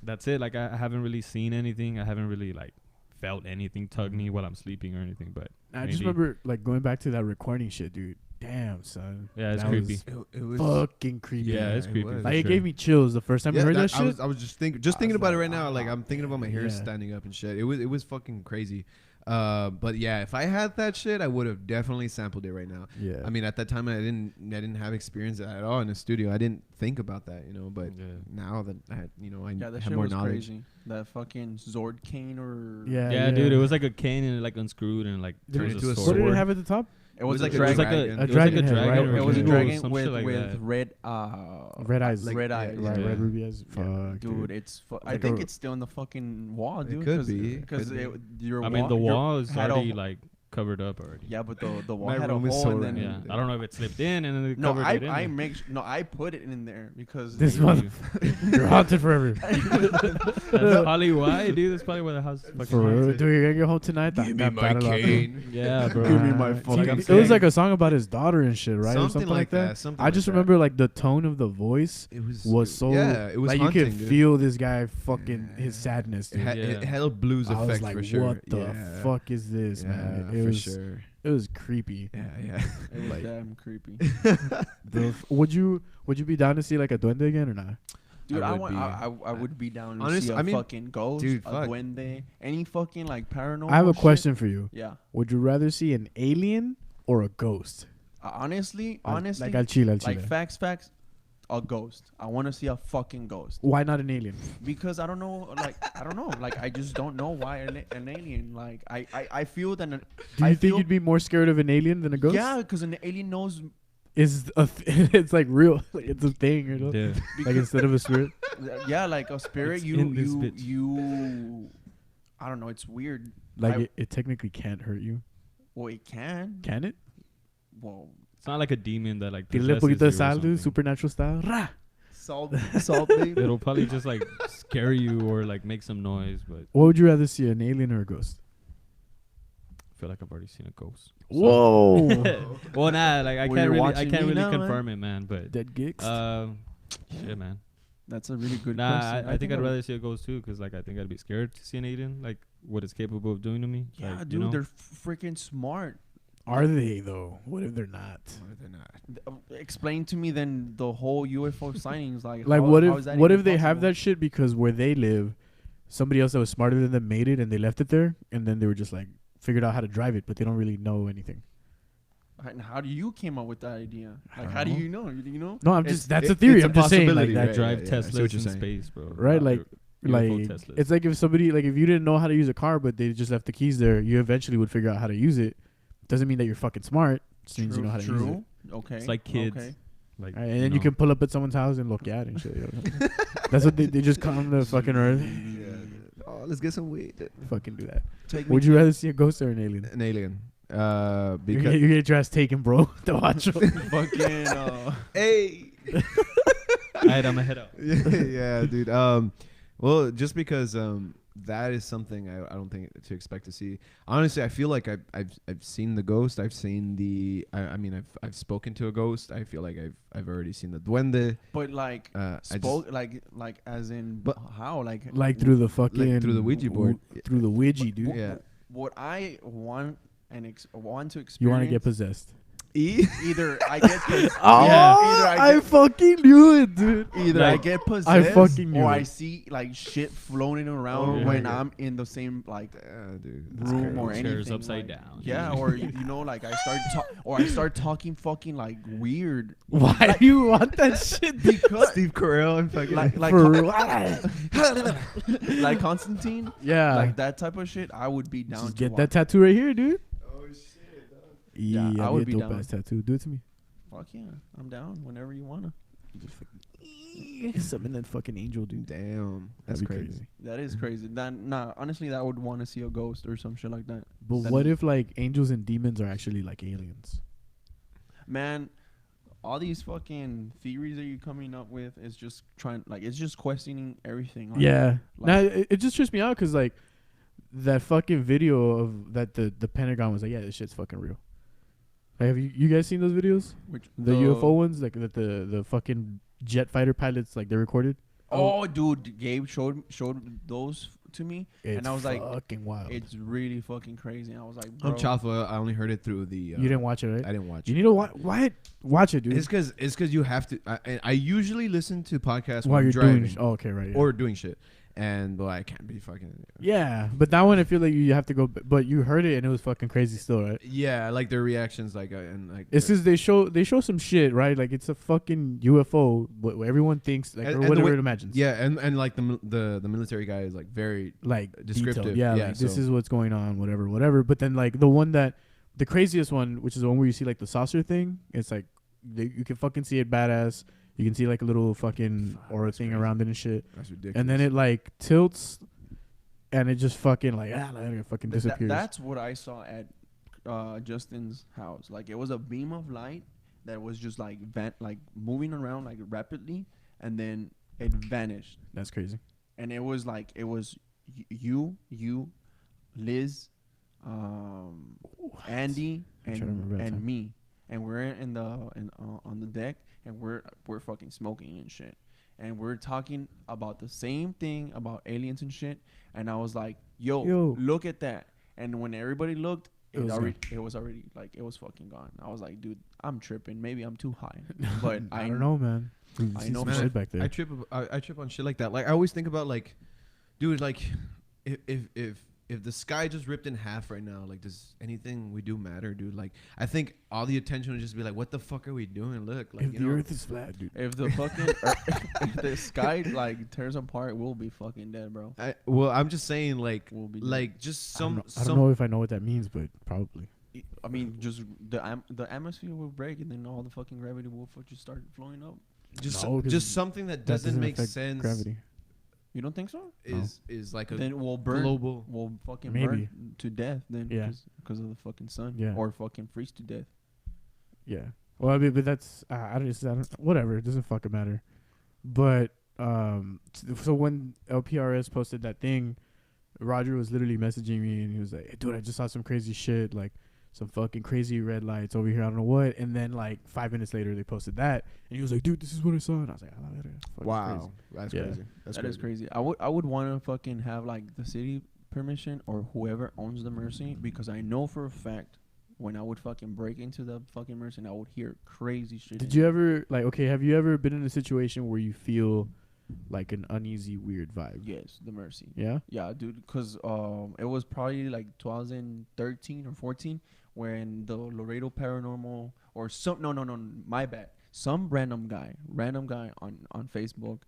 that's it. Like I haven't really seen anything. I haven't really like felt anything tug me while I'm sleeping or anything. But I just remember like going back to that recording shit, dude. Damn, son. Yeah, it's creepy. It was fucking creepy. Yeah, it's creepy. Like it gave me chills the first time I heard that shit. I was just thinking about it right now. Like I'm thinking about my hair standing up and shit. It was fucking crazy. But yeah, if I had that shit, I would have definitely sampled it right now. Yeah. I mean, at that time, I didn't have experience at all in the studio. I didn't think about that, But now that I had, I have more knowledge. Crazy. That fucking Zord cane or yeah, dude, it was like a cane and it like unscrewed and like turned into a sword. What did it have at the top? It was like a dragon. A dragon, right? It was a dragon some with shit like red eyes. Red eyes. Right, red ruby eyes. Fuck, dude, it's I think it's still in the fucking wall, dude. It could be. Because I mean, the wall is already like covered up already. Yeah, but the wall My had a room is hole, so and then random. I don't know if it slipped in and then it covered it in. I put it in there because this motherfucker, you're haunted forever. That's probably why, dude. That's probably why the house is fucking For real, haunted. dude, you're gonna get home tonight. Give me my cane. Yeah, bro. Give me my fucking It was like a song about his daughter and shit, right? Something like that. I just remember like the tone of the voice was so it was like haunting, you could feel this guy fucking his sadness, dude. It had a blues I was effect like, for sure. what the fuck is this, man? It for was sure. It was creepy. Yeah. It was damn creepy. Would you be down to see like a duende again or not? Dude, I would be down to see a fucking ghost, dude, a duende, any fucking like paranormal. I have a shit. question for you. Yeah. Would you rather see an alien or a ghost? Honestly, like al chile. like facts. a ghost. I want to see a fucking ghost. Why not an alien? Because I don't know. Like I just don't know why an alien. Like I feel that. Do you think you'd be more scared of an alien than a ghost? Yeah, because an alien knows. It's like real. Like it's a thing, you know. Yeah. Like instead of a spirit. Yeah, like a spirit. It's in this bitch. You. I don't know. It's weird. Like it technically can't hurt you. Well, it can. Can it? Well, It's not like a demon that like Tírale un possesses poquito de you or sal, dude. something. Supernatural style. Rah! salt, baby. It'll probably just like scare you or like make some noise, but What would you rather see, an alien or a ghost? I feel like I've already seen a ghost. Whoa! Well, nah, like I Well, can't you're really, watching me now, confirm it, man. But Dead gigs. shit, man. That's a really good Nah, question. I think I'd rather see a ghost too, cause like I think I'd be scared to see an alien, like what it's capable of doing to me. Yeah, like, dude, you know? they're freaking smart. Are they though? What if they're not? Explain to me then the whole UFO sightings. Like Like how, what how is if that what even if they have possible? that shit because where they live, somebody else that was smarter than them made it and they left it there, and then they were just like figured out how to drive it, but they don't really know anything. And how do you came up with that idea? I Like don't how do know. you know? You know? No, I'm It's- just that's a theory. it's a I'm just saying like possibility, that. right? drive yeah, I see what Teslas you're in saying. space, bro. Right, like UFO like Teslas. it's like if somebody like if you didn't know how to use a car but they just left the keys there, you eventually would figure out how to use it. Doesn't mean that you're fucking smart. Just means you know how to use it. Okay. It's like kids. Okay. Like, Right, and then you can pull up at someone's house and look at it and shit. You know? That's what they just come to fucking Earth. Oh, let's get some weed. Fucking do that. Take Would me you to- rather see a ghost or an alien? An alien. You Because get your ass taken, bro. To watch them. fucking hey. Alright, I'ma head out. Yeah, dude. Well, just because that is something I don't think to expect to see. Honestly, I feel like I've seen the ghost. I've seen the. I mean, I've spoken to a ghost. I feel like I've already seen the duende. But like spoke like as in But- how like Like through the fucking through the Ouija board. through the Ouija, dude. Yeah. what I want and want to experience. You want to get possessed? Either I get possessed. Oh, either I fucking knew it, dude. Either I get I possessed fucking knew or I it. see like shit floating around Oh, when yeah. I'm in the same like Dude. room or anything. Chairs upside like- down. Yeah, or you know, like I start talking fucking like weird. Why do you want that shit? Because Steve Carell and fucking like For real. like Constantine, Yeah. like that type of shit. I would be down Just to get watch. that tattoo right here, dude. Oh shit. Yeah, I I would would be dope down. ass tattoo. Do it to me. Fuck yeah, I'm down whenever you wanna. Summon that fucking angel, dude. Damn. That's That'd be crazy. That is crazy. Honestly, that I would want to see a ghost or some shit like that. But That what is- if like angels and demons are actually like aliens? Man, all these fucking theories that you're coming up with is just it's just questioning everything. Like, Yeah. like- Now it just trips me out because like that fucking video of that the Pentagon was like, yeah, this shit's fucking real. Like, have you guys seen those videos? Which The UFO ones, like that the fucking jet fighter pilots, like they recorded. Oh, dude, Gabe showed those to me, It's and I was like, fucking wild. it's really fucking crazy. And I was like, bro, I'm Chafa. I only heard it through the. You didn't watch it, right? I didn't watch You it. need to watch it, dude. It's because you have to. I usually listen to podcasts While while you're I'm driving doing, okay, right, yeah. or doing shit, and I can't be fucking. Yeah, but that one I feel like you have to go. But you heard it and it was fucking crazy still, right? Yeah, like their reactions, like and like. It's because they show some shit, right? Like it's a fucking UFO, what everyone thinks, like And- or and the whatever way- it imagines. Yeah, and like the military guy is like very Like descriptive. detailed. Yeah, Yeah, like this so- is what's going on, whatever. But then like the craziest one, which is the one where you see like the saucer thing. It's like you can fucking see it badass. You can see like a little fucking aura thing around it and shit. That's ridiculous. And then it like tilts, and it just fucking like it fucking disappears. that's what I saw at Justin's house. Like it was a beam of light that was just like moving around like rapidly, and then it vanished. That's crazy. And it was you, Liz, Andy, I'm trying to remember that and time. me, and we're on the deck, and we're fucking smoking and shit, and we're talking about the same thing about aliens and shit. And I was like, yo. Look at that. And when everybody looked, it was already like it was fucking gone. I was like, dude, I'm tripping. Maybe I'm too high, but I don't know, man. I know, some man. shit back there. I trip on shit like that. Like I always think about like, dude, like if if the sky just ripped in half right now, like, does anything we do matter, dude? Like, I think all the attention would just be like, what the fuck are we doing? Look, like, if you the know, Earth is flat, dude. If the fucking if the sky like tears apart, we'll be fucking dead, bro. well, I'm just saying, like, We'll be dead. like just I don't some. know if I know what that means, but probably. I mean, just the atmosphere will break, and then all the fucking gravity will just start flowing up. No, 'cause Just something that doesn't make affect sense. Gravity. You don't think so? Is like a Then we'll burn. global. We'll fucking Maybe. burn to death. Then, Yeah. because of the fucking sun. Yeah. Or fucking freeze to death. Yeah. Well, I mean, but that's I don't whatever. It doesn't fucking matter. But so when LPRS posted that thing, Roger was literally messaging me and he was like, hey, "Dude, I just saw some crazy shit, like some fucking crazy red lights over here. I don't know what." And then like 5 minutes later, they posted that, and he was like, "Dude, this is what I saw." And I was like, "Oh, that's fucking Wow, crazy." that's Yeah. crazy. That's That is crazy. I would want to fucking have like the city permission or whoever owns the Mercy, because I know for a fact when I would fucking break into the fucking Mercy and I would hear crazy shit. Did you ever have you ever been in a situation where you feel like an uneasy, weird vibe? Yes, the Mercy. Yeah. Yeah, dude, because it was probably like 2013 or 14 when the Laredo Paranormal or no, my bad. Some random guy on Facebook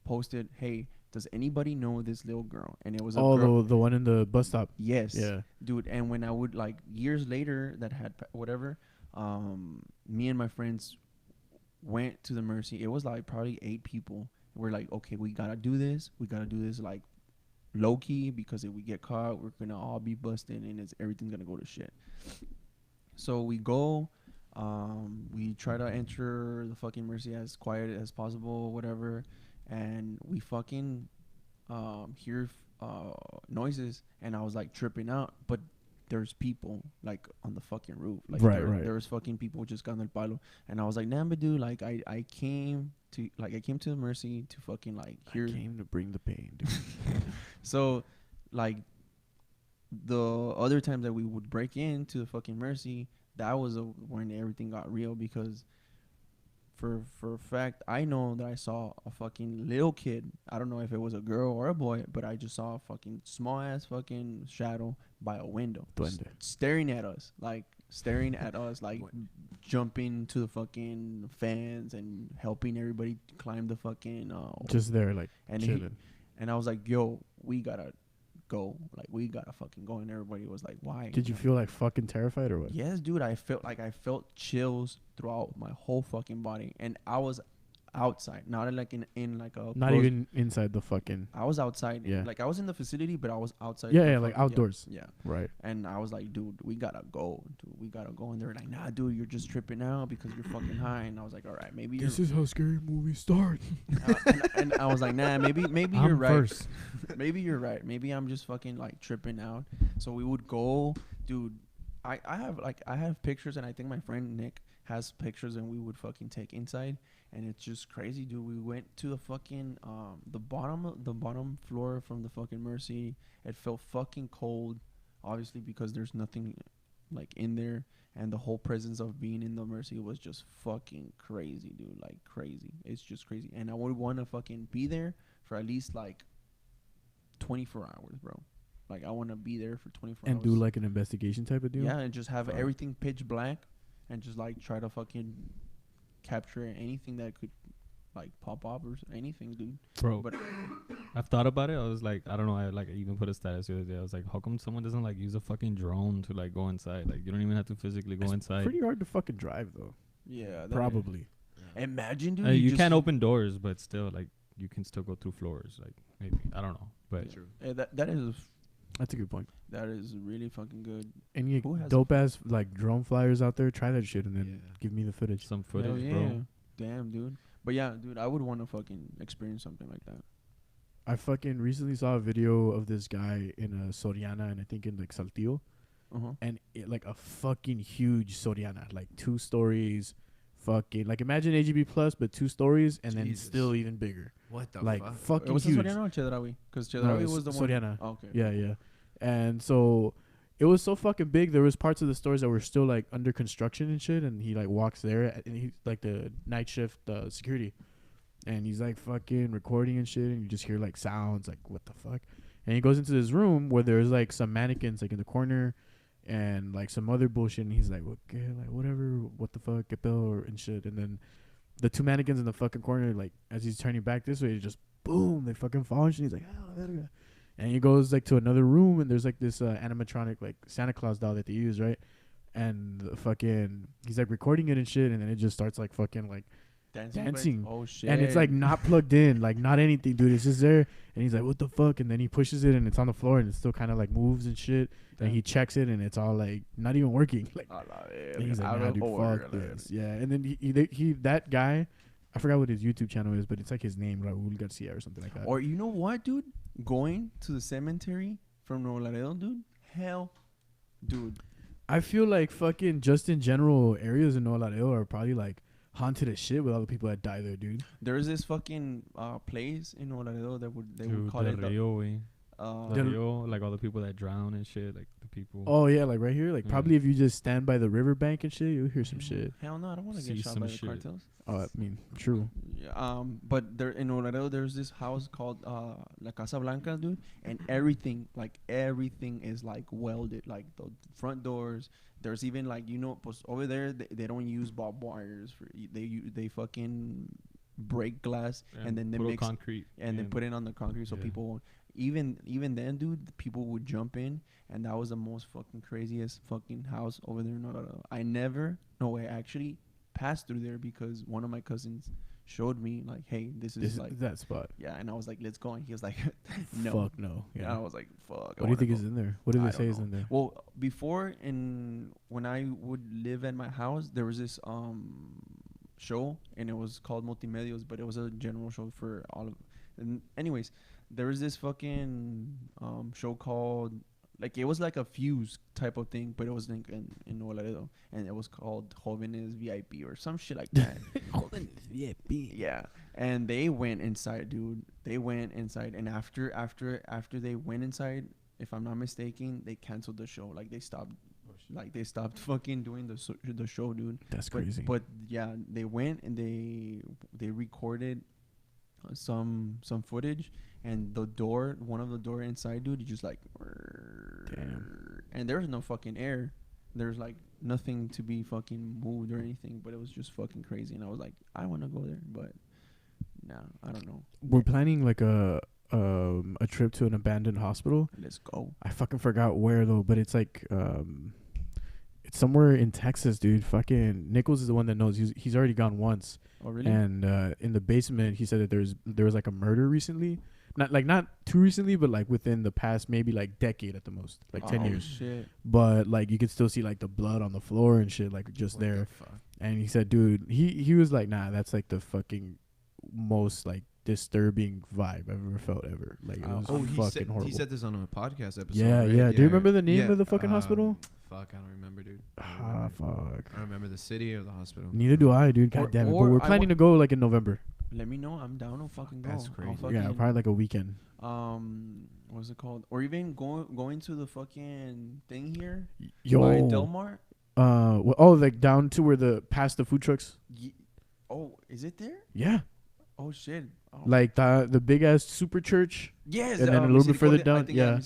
posted, "Hey, does anybody know this little girl?" And it was a girl. The one in the bus stop. Yes. Yeah. Dude, and when I would like years later that had whatever, me and my friends went to the Mercy. It was like probably 8 people. We're like, okay, we gotta do this. We gotta do this like low key, because if we get caught, we're gonna all be busted and everything's gonna go to shit. So we go, we try to enter the fucking Mercy as quiet as possible, whatever, and we fucking hear noises, and I was like tripping out, but there's people like on the fucking roof, like Right. there was fucking people just got el palo, and I was like, nah, but dude, like I came to the Mercy to fucking like hear. I came to bring the pain, dude. So, like, the other times that we would break into the fucking Mercy, that was when everything got real, because for a fact, I know that I saw a fucking little kid. I don't know if it was a girl or a boy, but I just saw a fucking small ass fucking shadow by a window, staring at us, like jumping to the fucking fans and helping everybody climb the fucking just there, like, and chilling. And I was like, yo, we gotta go. Like, we gotta fucking go. And everybody was like, why? Did you feel like fucking terrified or what? Yes, dude. I felt chills throughout my whole fucking body. And I was outside, not like in like a. Not even inside the fucking. I was outside. Yeah. Like, I was in the facility, but I was outside. Yeah, like outdoors. Yeah. Right. And I was like, dude, we gotta go. Dude, we gotta go. And they were like, nah, dude, you're just tripping out because you're fucking high. And I was like, all right, maybe this is how scary movies start. and I was like, nah, maybe I'm you're right. first. Maybe you're right. Maybe I'm just fucking like tripping out. So we would go, dude. I have pictures, and I think my friend Nick has pictures, and we would fucking take inside, and it's just crazy, dude. We went to the fucking the bottom floor from the fucking Mercy. It felt fucking cold, obviously, because there's nothing like in there, and the whole presence of being in the Mercy was just fucking crazy, dude. Like, crazy. It's just crazy, and I would want to fucking be there for at least like 24 hours, bro. Like, I want to be there for 24 hours. And do like an investigation type of deal? Yeah, and just have everything pitch black and just like try to fucking capture anything that could like pop up or anything, dude. Bro, but I've thought about it. I was like, I don't know. I even put a status the other day. I was like, how come someone doesn't like use a fucking drone to like go inside? Like, you don't even have to physically go inside. Pretty hard to fucking drive though. Yeah, probably. Imagine, dude. You can't open doors, but still, like, you can still go through floors. Like, maybe, I don't know, but that's a good point. That is really fucking good. Any dope ass like drone flyers out there? Try that shit and then give me the footage. Some footage, yeah. bro. Damn, dude. But yeah, dude, I would want to fucking experience something like that. I fucking recently saw a video of this guy in a Soriana, and I think in like Saltillo, and it, like a fucking huge Soriana, like 2 stories. Fucking like imagine AGB plus, but 2 stories, and then still even bigger. What the like fuck? fucking was huge. it Soriana or Chedraui? Because Chedraui was the one. Soriana. Oh, okay. Yeah. And so it was so fucking big. There was parts of the stores that were still like under construction and shit. And he like walks there, and he like the night shift security, and he's like fucking recording and shit. And you just hear like sounds like what the fuck. And he goes into this room where there's like some mannequins like in the corner, and like some other bullshit. And he's like, okay, like whatever, what the fuck, get bill and shit. And then the two mannequins in the fucking corner, like as he's turning back this way, it just boom, they fucking fall and shit. He's like, and he goes like to another room, and there's like this animatronic like Santa Claus doll that they use, right? And the fucking he's like recording it and shit, and then it just starts like fucking like dancing. Oh shit! And it's like not plugged in, like not anything, dude. It's just there, and he's like, what the fuck? And then he pushes it, and it's on the floor, and it still kind of like moves and shit. And he checks it, and it's all like not even working. Like, and he's like, nah, dude, fuck this. Yeah, and then he that guy, I forgot what his YouTube channel is, but it's like his name, Raul Garcia or something like that. Or you know what, dude? Going to the cemetery from Nuevo Laredo, dude. Hell, dude. I feel like fucking just in general areas in Nuevo Laredo are probably like haunted as shit with all the people that die there, dude. There's this fucking place in Nuevo Laredo that would call it Rio, the Rio, like all the people that drown and shit, like the people. Oh yeah, like right here, like probably if you just stand by the riverbank and shit, you'll hear some shit. Hell no, I don't want to get shot by the cartels. Oh, I mean, true. But there in Laredo, there's this house called La Casa Blanca, dude, and everything is like welded, like the front doors. There's even like over there they don't use barbed wires for they fucking break glass and then they mix concrete and they put it on the concrete so people won't. Even then, dude, people would jump in, and that was the most fucking craziest fucking house over there in Laredo. I actually passed through there because one of my cousins showed me like, hey, this is like that spot. Yeah, and I was like, let's go, and he was like, no, fuck no. Yeah, and I was like, fuck. What do you think is in there? What do they say is in there? Well, before when I would live at my house, there was this show, and it was called Multimedios, but it was a general show for all of. And anyways, there was this fucking show called, like, it was like a Fuse type of thing, but it was in Nuevo Laredo, and it was called Jóvenes VIP or some shit like that. Jóvenes VIP. Yeah, and they went inside, dude. They went inside, and after they went inside, if I'm not mistaken, they canceled the show. Like they stopped fucking doing the show, dude. That's crazy. But yeah, they went and they recorded some footage, and one of the door inside, dude, you just like, damn. And there's no fucking air. There's like nothing to be fucking moved or anything, but it was just fucking crazy. And I was like, I want to go there, but nah, I don't know. We're planning like a trip to an abandoned hospital. Let's go. I fucking forgot where though, but it's like it's somewhere in Texas, dude. Fucking Nichols is the one that knows. He's already gone once. Oh really? And in the basement, he said that there was like a murder recently. Not too recently, but like within the past maybe like decade at the most, like 10 years. Shit. But like you could still see like the blood on the floor and shit, like just there. And he said, dude, he was like, nah, that's like the fucking most like disturbing vibe I've ever felt ever. Like it was fucking horrible. He said this on a podcast episode. Yeah, right? yeah. Do you remember the name of the fucking hospital? Fuck, I don't remember, dude. Fuck. I don't remember the city or the hospital. Neither do I, dude. God damn it. But we're planning to go like in November. Let me know. I'm down to fucking go. That's crazy. Yeah, probably like a weekend. What's it called? Or even going to the fucking thing here by Del Mar. Like down to where past the food trucks. Oh, is it there? Yeah. Oh shit. Oh. Like the big ass super church. Yes. And then a little bit further down. Yeah.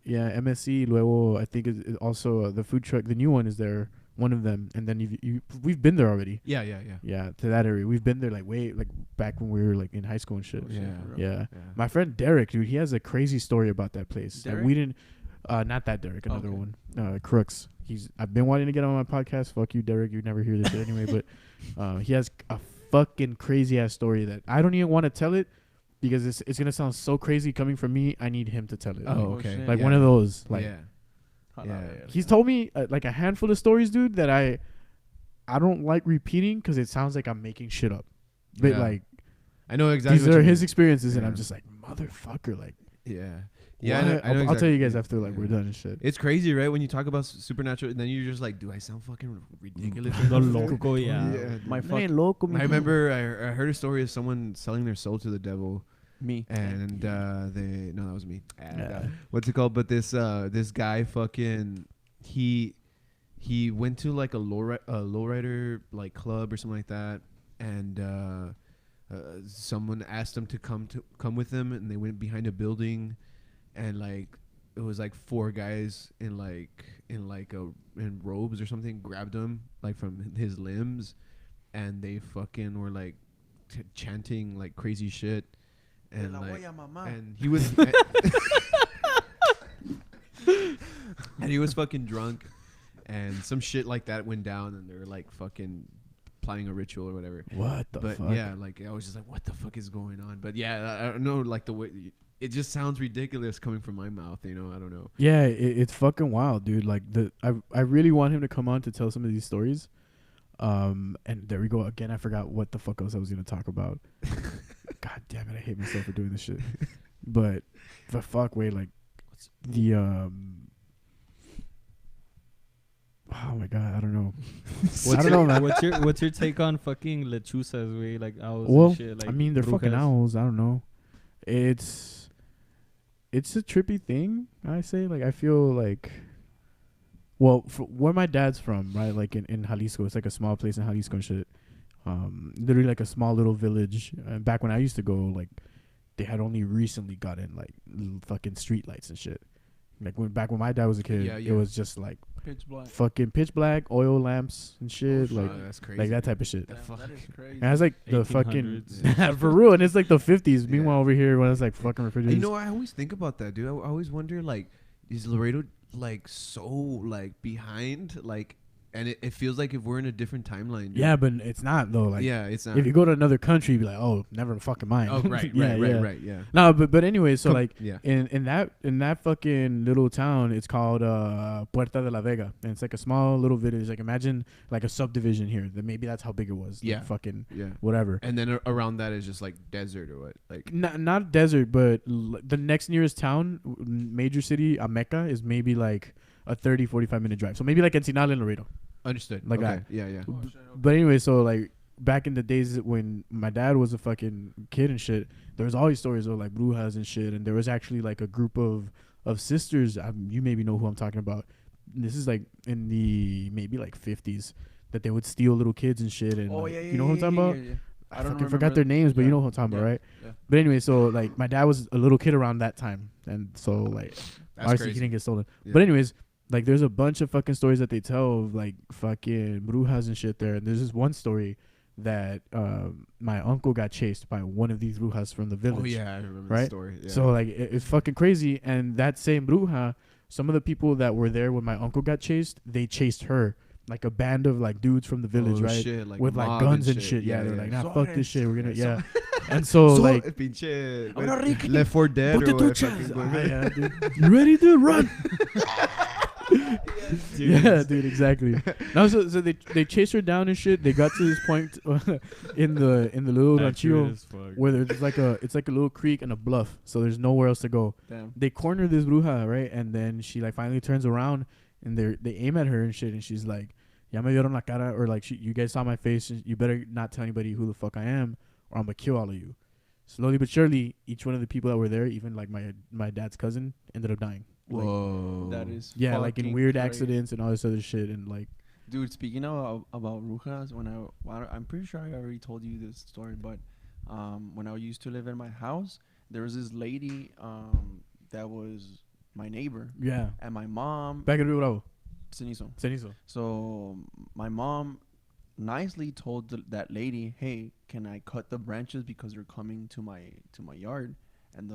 MSC. Luego, I think is also the food truck. The new one is there. One of them, and then we've been there already. Yeah, to that area. We've been there like back when we were like in high school and shit. Yeah. My friend Derek, dude, he has a crazy story about that place. That we didn't. Not that Derek, another one. Crooks. I've been wanting to get on my podcast. Fuck you, Derek. You never hear this shit anyway. But he has a fucking crazy ass story that I don't even want to tell it because it's gonna sound so crazy coming from me. I need him to tell it. Oh, okay. Like one of those. Like. Yeah. He's told me like a handful of stories, dude, that I don't like repeating because it sounds like I'm making shit up. But like, I know exactly. These are his experiences, and I'm just like, motherfucker, like. Yeah. I know I'll tell you guys after like we're done and shit. It's crazy, right? When you talk about supernatural, and then you're just like, do I sound fucking ridiculous? Loco, yeah. I remember I heard a story of someone selling their soul to the devil. Me. And that was me. And, what's it called? But this guy fucking he went to like a lowrider like club or something like that, and someone asked him to come with them, and they went behind a building, and like it was like 4 guys in robes or something grabbed him like from his limbs, and they fucking were like chanting like crazy shit, and like and he was and he was fucking drunk, and some shit like that went down, and they were like fucking planning a ritual or whatever. What the fuck? But yeah, like I was just like, what the fuck is going on? But yeah, I don't know, like the way it just sounds ridiculous coming from my mouth, you know. I don't know. Yeah, it's fucking wild, dude. Like I really want him to come on to tell some of these stories. And there we go again. I forgot what the fuck else I was gonna talk about. God damn it, I hate myself for doing this shit. But fuck, wait, like the oh my god, I don't know. I don't know, man. What's your take on fucking lechuzas, way like owls Well, and shit? Like I mean, they're fucking brujas? owls. I don't know. It's a trippy thing. I say, like, I feel like, well, where my dad's from, right? Like in Jalisco, it's like a small place in Jalisco and shit. Literally like a small little village. And back when I used to go, like, they had only recently gotten like fucking street lights and shit. Like back when my dad was a kid, it was just like Pitch black. fucking pitch black, oil lamps and shit, like that's crazy. like that type of shit. Damn, that is crazy. And it's like the fucking 1800s. for real, and it's like the 50s. Yeah. Meanwhile, over here, when it's like fucking refrigerators. You know, I always think about that, dude. I always wonder, like, is Laredo like so like behind, like, and it feels like if we're in a different timeline. Dude. Yeah, but it's not though. Like, yeah, it's not. if you go to another country, you'd be like, oh, never fucking mind. Oh, right, Yeah, right. No, but anyway, so like yeah. in that fucking little town, it's called Puerta de la Vega, and it's like a small little village. Like imagine like a subdivision here. That maybe that's how big it was. Yeah. Like fucking Yeah. whatever. And then around that is just like desert or what? Like Not desert, but the next nearest town, major city, Ameca, is maybe like a 30-45 minute drive. So maybe like Ensenada and Laredo. understood. Like okay. that. Yeah. But anyway, so like back in the days when my dad was a fucking kid and shit, there was always stories of like brujas and shit, and there was actually like a group of sisters. You maybe know who I'm talking about. This is like in the maybe like 50s that they would steal little kids and shit. And like, you know what I'm talking about? Yeah. I fucking forgot their names, but you know what I'm talking about, right? Yeah. But anyway, so like my dad was a little kid around that time, and so like obviously crazy. he didn't get stolen. Yeah. But anyways, like there's a bunch of fucking stories that they tell of like fucking brujas and shit there. And there's this one story that my uncle got chased by one of these brujas from the village. Oh yeah, I remember right? the story. Yeah. So like it's fucking crazy. And that same bruja, some of the people that were there when my uncle got chased, they chased her. Like a band of like dudes from the village, right? Shit, like with like mob guns and shit. Yeah, they're like, nah, fuck Sorry. this shit. We're gonna, And so like, pinche, Ahora, Left 4 Dead or what? yeah, dude. You ready, dude? Run! Yeah, dude, exactly. No, so they chased her down and shit. They got to this point in the little ranchillo where there's like it's like a little creek and a bluff, so there's nowhere else to go. Damn. They corner this bruja, right? And then she like finally turns around and they aim at her and shit, and she's like, "Ya me vieron la cara," or like, "You guys saw my face. And you better not tell anybody who the fuck I am, or I'm gonna kill all of you." Slowly but surely, each one of the people that were there, even like my dad's cousin, ended up dying. Whoa. That is Like in fucking weird crazy. accidents and all this other shit, and like, Dude, speaking of about brujas, I'm pretty sure I already told you this story, but when I used to live in my house, there was this lady that was my neighbor, yeah. and my mom, Back in Rio Bravo, Cenizo. So my mom nicely told that lady, "Hey, can I cut the branches because they're coming to my yard?" And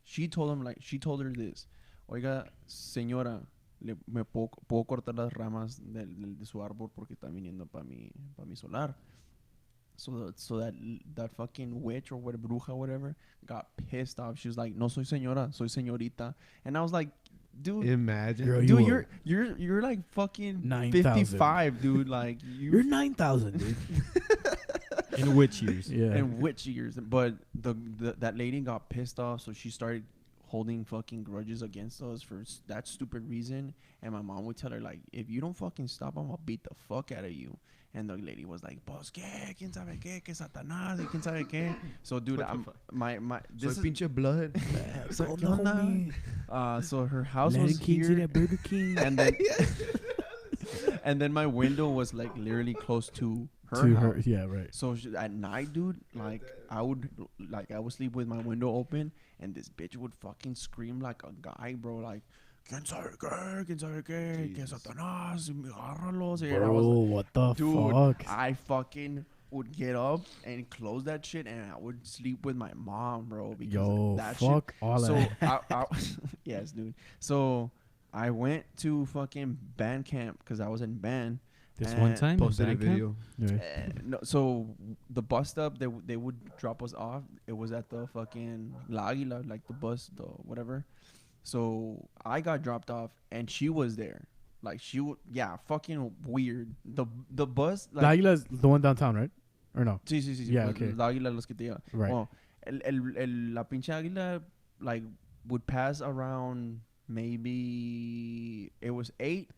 she told her this, "Oiga, señora, me puedo cortar las ramas de su árbol porque están viniendo para mi solar." So that fucking witch or whatever, bruja, whatever, got pissed off. She was like, "No soy señora, soy señorita." And I was like, dude, Imagine. Girl, dude, you're like fucking 9,000. 55, dude. Like You're 9,000, dude. In which years? Yeah. in which years? But that lady got pissed off, so she started holding fucking grudges against us for that stupid reason. And my mom would tell her, like, if you don't fucking stop, I'm gonna beat the fuck out of you. And the lady was like, "Pues qué, quién sabe qué, que Satanás, y quién sabe qué." So dude, this Soy pinche blood. is so her house Letting was Kings eat here, at Burger King. and then and then my window was like literally close to her to house. her. Yeah, right. So at night, dude, I would sleep with my window open, and this bitch would fucking scream like a guy, bro, like "Quién sabe qué, que Satanás, agárralos." And I Bro, was what the dude, fuck? I fucking would get up and close that shit, and I would sleep with my mom, bro, because Yo, that fuck shit. all So that. yes, dude. So I went to fucking band camp because I was in band. This one and time, Posted a in band camp? video. Yeah. No, so the bus stop they would drop us off. It was at the fucking La Aguila, like the bus, the whatever. So I got dropped off, and she was there. Like she would, yeah, fucking weird. The bus, La like, Aguila's the one downtown, right? Or no? sí, sí, sí, sí, Yeah, pues, okay. La Águila los que te llevan. Right. Well, la pinche águila, like, would pass around maybe, it was 8,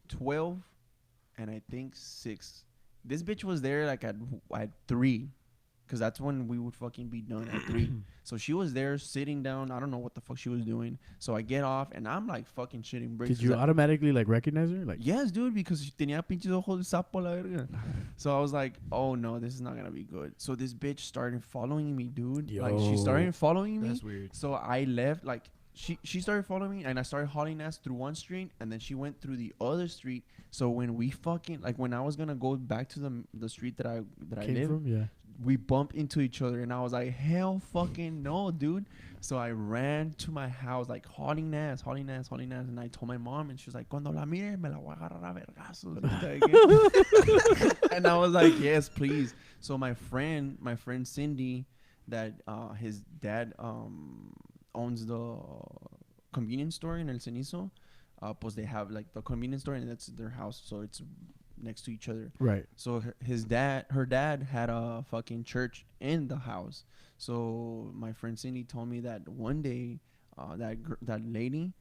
12, and I think 6. This bitch was there, like, at 3. Because that's when we would fucking be done at 3. So she was there sitting down. I don't know what the fuck she was doing. So I get off, and I'm, like, fucking shitting bricks. Did you automatically like recognize her? Like, Yes, dude, because she tenía pinches ojos de sapo la verga. So I was like, oh no, this is not gonna be good. So this bitch started following me, dude. Like she started following me. That's weird. So I left, like she started following me, and I started hauling ass through one street, and then she went through the other street. So when we fucking, like, when I was gonna go back to the street that I came live, from? Yeah. we bumped into each other, and I was like, hell fucking no, dude. So I ran to my house, like, hauling ass. And I told my mom, and she was like, cuando la mire, me la voy a agarrar a vergazos. And I was like, yes, please. So my friend Cindy, that his dad owns the convenience store in El Cenizo, pues they have, like, the convenience store, and that's their house, so it's next to each other. Right. So her dad had a fucking church in the house. So my friend Cindy told me that one day that lady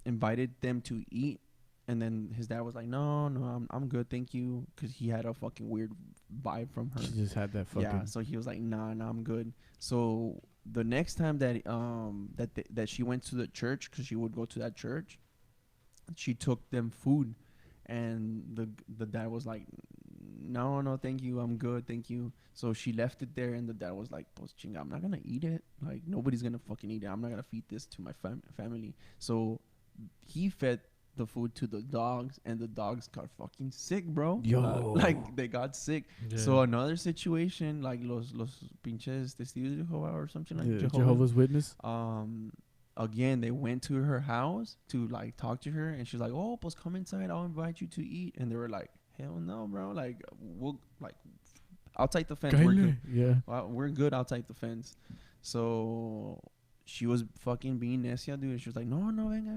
invited them to eat, and then his dad was like, no, I'm good, thank you, because he had a fucking weird vibe from her. She just had that fucking. Yeah, so he was like, nah, I'm good. So the next time that that she went to the church, because she would go to that church, she took them food. And the dad was like, no, thank you, I'm good, thank you. So she left it there, and the dad was like, pues chinga, I'm not gonna eat it. Like, nobody's gonna fucking eat it. I'm not gonna feed this to my family. So he fed the food to the dogs, and the dogs got fucking sick, bro. Yo. Like, they got sick. Yeah. So another situation, like los pinches testigos de Jehová or something like Yeah, Jehovah's Witness. Again, they went to her house to, like, talk to her, and she's like, oh, pues come inside, I'll invite you to eat. And they were like, hell no, bro, like, we'll, like, outside the fence, we're good. Yeah. We're good outside the fence. So she was fucking being necia, dude, and she was like, no, venga,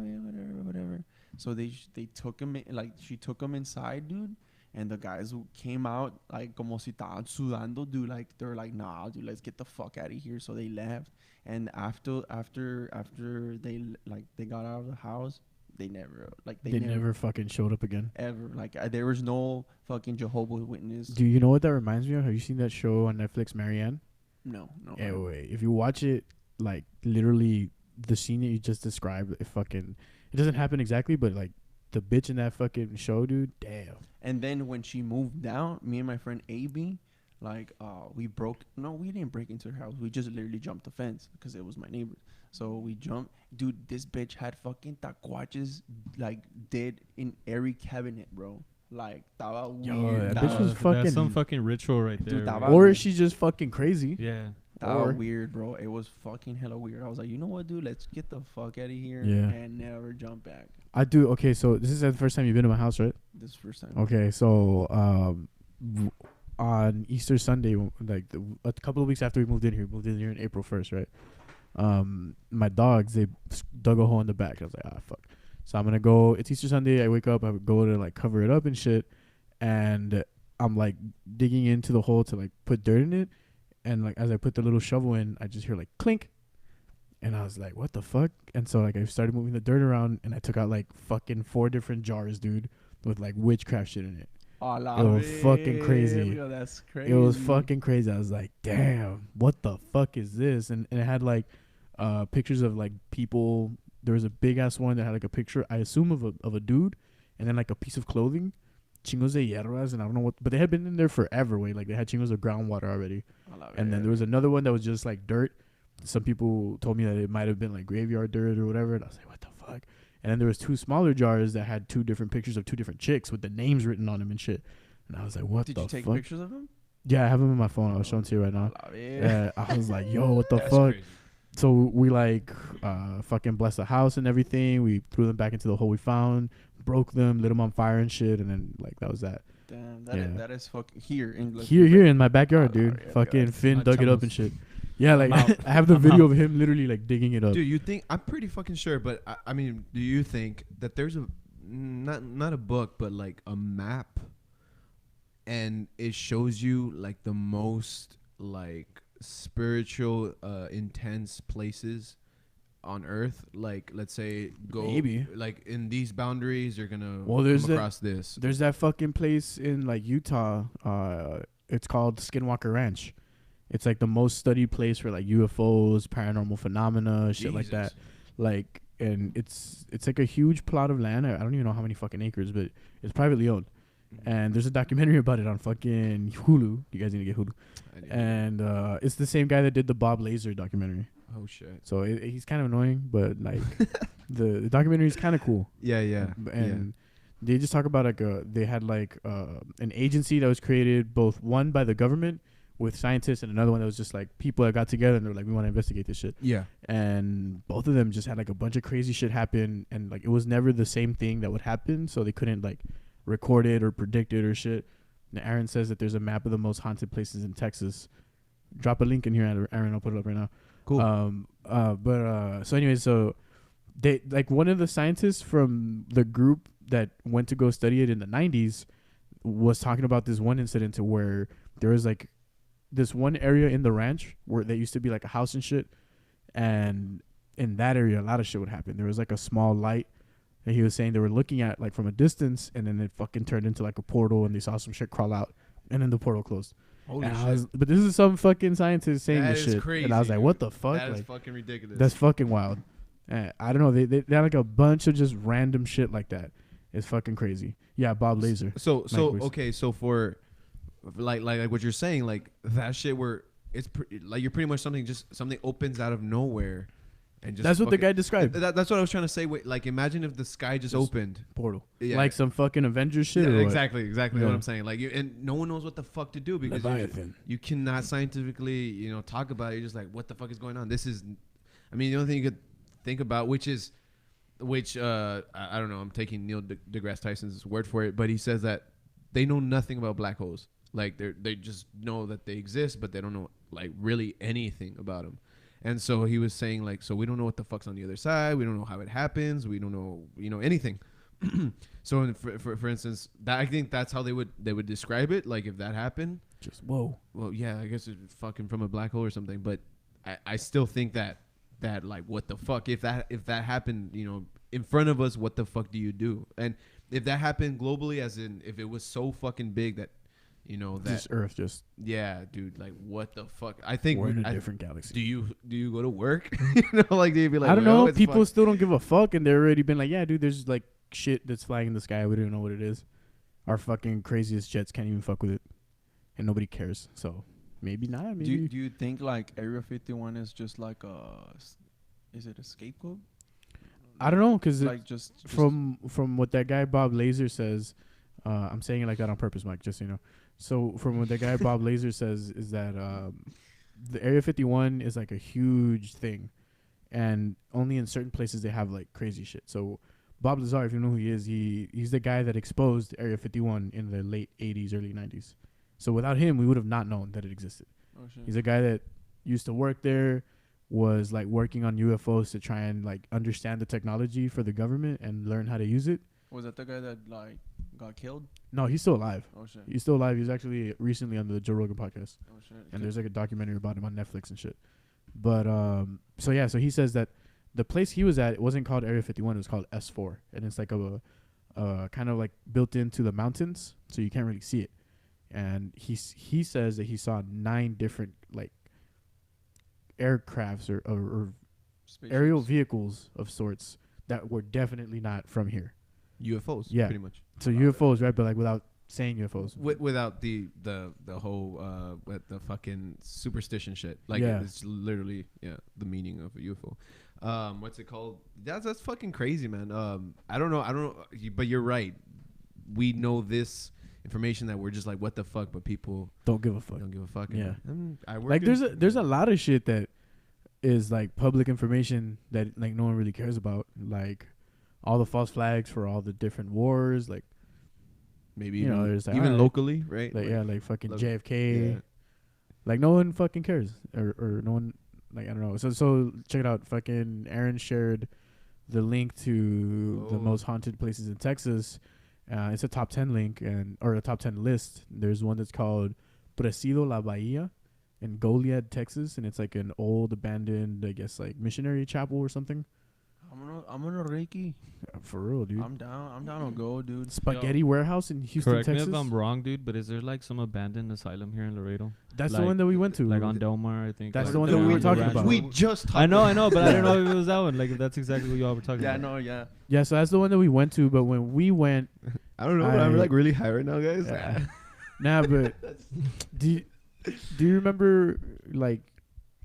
whatever. So they took him, like, she took him inside, dude. And the guys who came out, like, como si estaban sudando, dude. Like, they're like, nah, dude, let's get the fuck out of here. So they left. And after they got out of the house, they never fucking showed up again. ever. Like, there was no fucking Jehovah's Witness. Do you know what that reminds me of? Have you seen that show on Netflix, Marianne? No. Anyway, if you watch it, like, literally the scene that you just described, it doesn't happen exactly, but, like, the bitch in that fucking show, dude, damn. And then when she moved down, me and my friend AB, like, we didn't break into her house. We just literally jumped the fence because it was my neighbor. So we jumped. Dude, this bitch had fucking tacuaches, like, dead in every cabinet, bro. Like, taba weird. that bitch was fucking. That's some fucking ritual right there. Dude, bro. taba Or weird. is she just fucking crazy? Yeah. Taba weird, bro. It was fucking hella weird. I was like, you know what, dude? Let's get the fuck out of here and never jump back. I do. Okay, so this is the first time you've been to my house, right? This first time. Okay, so on Easter Sunday, like a couple of weeks after we moved in here in April 1st, right? My dogs, they dug a hole in the back. I was like, fuck. So I'm gonna go. It's Easter Sunday. I wake up. I go to, like, cover it up and shit, and I'm, like, digging into the hole to, like, put dirt in it, and, like, as I put the little shovel in, I just hear, like, clink. And I was like, what the fuck? And so, like, I started moving the dirt around, and I took out, like, fucking 4 different jars, dude, with, like, witchcraft shit in it. It was fucking crazy. That's crazy. It was fucking crazy. I was like, damn, what the fuck is this? And it had, like, pictures of, like, people. There was a big-ass one that had, like, a picture, I assume, of a dude, and then, like, a piece of clothing. chingos de hierbas, and I don't know what, but they had been in there forever. Way like they had chingos of groundwater already. And then there was another one that was just like dirt. Some people told me that it might have been like graveyard dirt or whatever. And I was like, what the fuck? And then there was 2 smaller jars that had 2 different pictures of 2 different chicks with the names written on them and shit. And I was like, what the fuck? Did you take pictures of them? Yeah, I have them on my phone. I'll show them to you right now. Yeah, I was like, yo, what the That's fuck? crazy. So we like fucking blessed the house and everything. We threw them back into the hole we found, broke them, lit them on fire and shit, and then like that was that. Damn, Yeah. that is fucking here in Here in my backyard, dude. yeah, Fucking guys. Finn My dug it up chamos. and shit. Yeah, like I'm out. I have the I'm video out. of him literally like digging it up. Dude, you think I'm pretty fucking sure, but I mean, do you think that there's a not a book, but like a map, and it shows you like the most like spiritual, intense places on Earth? Like, let's say go Maybe. like in these boundaries, you're gonna There's come that- across this. There's that fucking place in like Utah. It's called Skinwalker Ranch. It's like the most studied place for like UFOs, paranormal phenomena, shit like that. Like, and it's like a huge plot of land. I don't even know how many fucking acres, but it's privately owned. And there's a documentary about it on fucking Hulu. You guys need to get Hulu. And it's the same guy that did the Bob Lazar documentary. Oh shit. So he's kind of annoying, but like the documentary is kind of cool. Yeah. And they just talk about like they had like an agency that was created, both one by the government with scientists and another one that was just like people that got together and they're like, we want to investigate this shit. Yeah. And both of them just had like a bunch of crazy shit happen, and like it was never the same thing that would happen, so they couldn't like record it or predict it or shit. And Aaron says that there's a map of the most haunted places in Texas. Drop a link in here, Aaron. I'll put it up right now. Cool. So anyways, so they like one of the scientists from the group that went to go study it in the 90s was talking about this one incident to where there was like this one area in the ranch where there used to be like a house and shit, and in that area a lot of shit would happen. There was like a small light that he was saying they were looking at like from a distance, and then it fucking turned into like a portal and they saw some shit crawl out, and then the portal closed. Holy And shit. but this is some fucking scientist saying That this is shit, crazy, and I was like, dude. what the fuck? That is Like, fucking ridiculous. that's fucking wild. I don't know. They had like a bunch of just random shit like that. It's fucking crazy. Yeah, Bob Lazar. So Mike, okay, so for like what you're saying, like that shit where it's like you're pretty much something opens out of nowhere, and just That's what the fucking- guy described. That's what I was trying to say. Wait, like imagine if the sky just opened. Portal. Yeah. Like some fucking Avengers shit. Yeah, or what? exactly what Yeah. I'm saying. Like and no one knows what the fuck to do because Leviathan. you cannot scientifically talk about it. You're just like, what the fuck is going on? This is, I mean, the only thing you could think about, which I don't know. I'm taking Neil deGrasse Tyson's word for it, but he says that they know nothing about black holes. Like they just know that they exist, but they don't know like really anything about them. And so he was saying like, so we don't know what the fuck's on the other side. We don't know how it happens. We don't know anything. So for instance, that I think that's how they would describe it. Like if that happened, Just whoa. well, yeah, I guess it's fucking from a black hole or something. But I still think that like what the fuck if that happened, in front of us, what the fuck do you do? And if that happened globally, as in if it was so fucking big that that This Earth just yeah, dude, like what the fuck? I think we're in a different galaxy. Do you go to work? Like do you be like I don't well, know. it's People fuck- still don't give a fuck, and they're already been like, yeah, dude, there's like shit that's flying in the sky. We don't even know what it is. Our fucking craziest jets can't even fuck with it, and nobody cares. So maybe not. Maybe Do you think like Area 51 is just like is it a scapegoat? I don't know, because Like just from what that guy Bob Lazar says, I'm saying it like that on purpose, Mike, just so you know. So from what that guy Bob Lazar says is that the Area 51 is like a huge thing, and only in certain places they have like crazy shit. So Bob Lazar, if you know who he is, he's the guy that exposed Area 51 in the late 80s, early 90s. So without him, we would have not known that it existed. Oh, shit. He's a guy that used to work there, was like working on UFOs to try and like understand the technology for the government and learn how to use it. Was that the guy that like got killed? No, he's still alive. Oh shit. He's still alive. He was actually recently on the Joe Rogan podcast, Oh shit. and there's like a documentary about him on Netflix and shit. But so he says that the place he was at, it wasn't called Area 51. It was called S4, and it's like a kind of like built into the mountains, so you can't really see it. And he says that he saw 9 different like aircrafts or aerial vehicles of sorts that were definitely not from here. UFOs, Yeah. pretty much. So UFOs, right? But like without saying UFOs. Without the whole with the fucking superstition shit. Like Yeah. it's literally the meaning of a UFO. What's it called? That's fucking crazy, man. I don't know, but you're right. We know this information that we're just like, what the fuck, but people Don't give a fuck. don't give a fuck. Yeah. I work Like in- there's a lot of shit that is like public information that like no one really cares about. Like all the false flags for all the different wars. Like maybe you know, even, there's like, even alright. locally, right? like yeah, like fucking look- JFK. yeah. Like no one fucking cares, or no one, like I don't know. So check it out. Fucking Aaron shared the link to the Oh. most haunted places in Texas. It's a top 10 link or a top 10 list. There's one that's called Presidio La Bahia in Goliad, Texas, and it's like an old abandoned, I guess, like missionary chapel or something. I'm gonna Reiki. For real, dude. I'm down to go, dude. Spaghetti Warehouse in Houston, Correct Texas. me if I'm wrong, dude, but is there like some abandoned asylum here in Laredo? That's the like- one that we went to. Like on Delmar, I think. That's like the one down that we were on the talking ranch about. road. We just talked I know, but I don't know if it was that one. Like if that's exactly what y'all were talking Yeah, about. no, yeah. Yeah, so that's the one that we went to. But when we went, I don't know, but I'm I- like really high right now, guys. Yeah. Nah, but do you remember like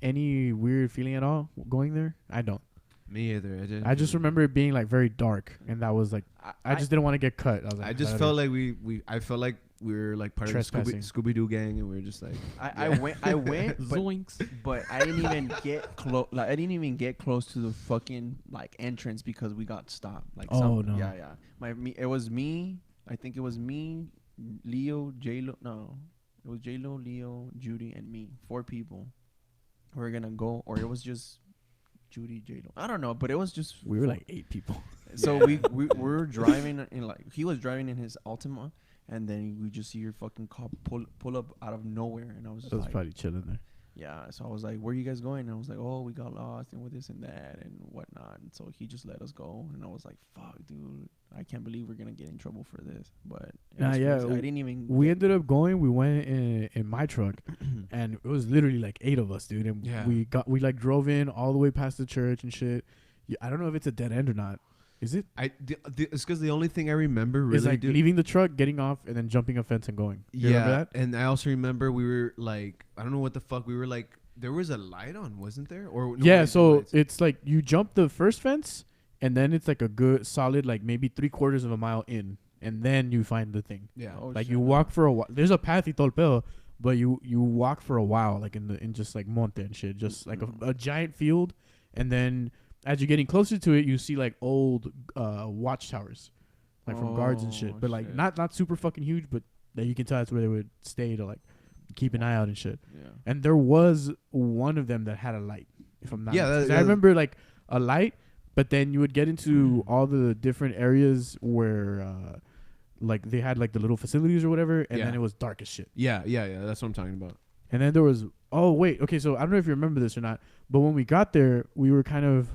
any weird feeling at all going there? I don't. Me either. I just remember it being like very dark, and that was like I just didn't want to get cut. I was like, I just felt like I felt like we were like part of the Trespassing. Scooby Doo gang, and we were just like, I went, but, Zoinks. but I didn't even get close. Like I didn't even get close to the fucking like entrance because we got stopped. Like Oh, no. yeah. It was me. I think it was me, Leo, J-Lo. No, it was J-Lo, Leo, Judy, and me. 4 people. We were gonna go, or it was just Judy, J-Lo. I don't know, but it was just we were 4. like 8 people. So we were driving in like he was driving in his Altima, and then we just see your fucking cop pull up out of nowhere, and I was just So it was like, probably chilling there. yeah. So I was like, where are you guys going? And I was like, oh, we got lost and with this and that and whatnot. And so he just let us go, and I was like, fuck, dude, I can't believe we're gonna get in trouble for this. But it Nah, was yeah, crazy. I didn't even. We ended up going. We went in my truck, and it was literally like 8 of us, dude. And Yeah. we like drove in all the way past the church and shit. Yeah, I don't know if it's a dead end or not. Is it? it's because the only thing I remember really, It's like dude, leaving the truck, getting off, and then jumping a fence and going. You remember yeah. that? And I also remember we were like, I don't know what the fuck, we were like, there was a light on, wasn't there? Or no, Yeah, wait, so lights. it's like you jump the first fence, and then it's like a good solid, like maybe 3/4 of a mile in, and then you find the thing. yeah, Oh, Like shit, you no. walk for a while. There's a path y todo el pedo, but you walk for a while, like in just like monte and shit, just like a giant field, and then as you're getting closer to it, you see like old watchtowers, like from guards and shit, Oh, but like shit. not super fucking huge, but that you can tell that's where they would stay to like keep an eye out and shit. Yeah. And there was one of them that had a light, if I'm not Yeah, mistaken. that- I remember like a light, but then you would get into all the different areas where like they had like the little facilities or whatever, and Yeah. then it was dark as shit. yeah, that's what I'm talking about. And then there was okay, so I don't know if you remember this or not, but when we got there, we were kind of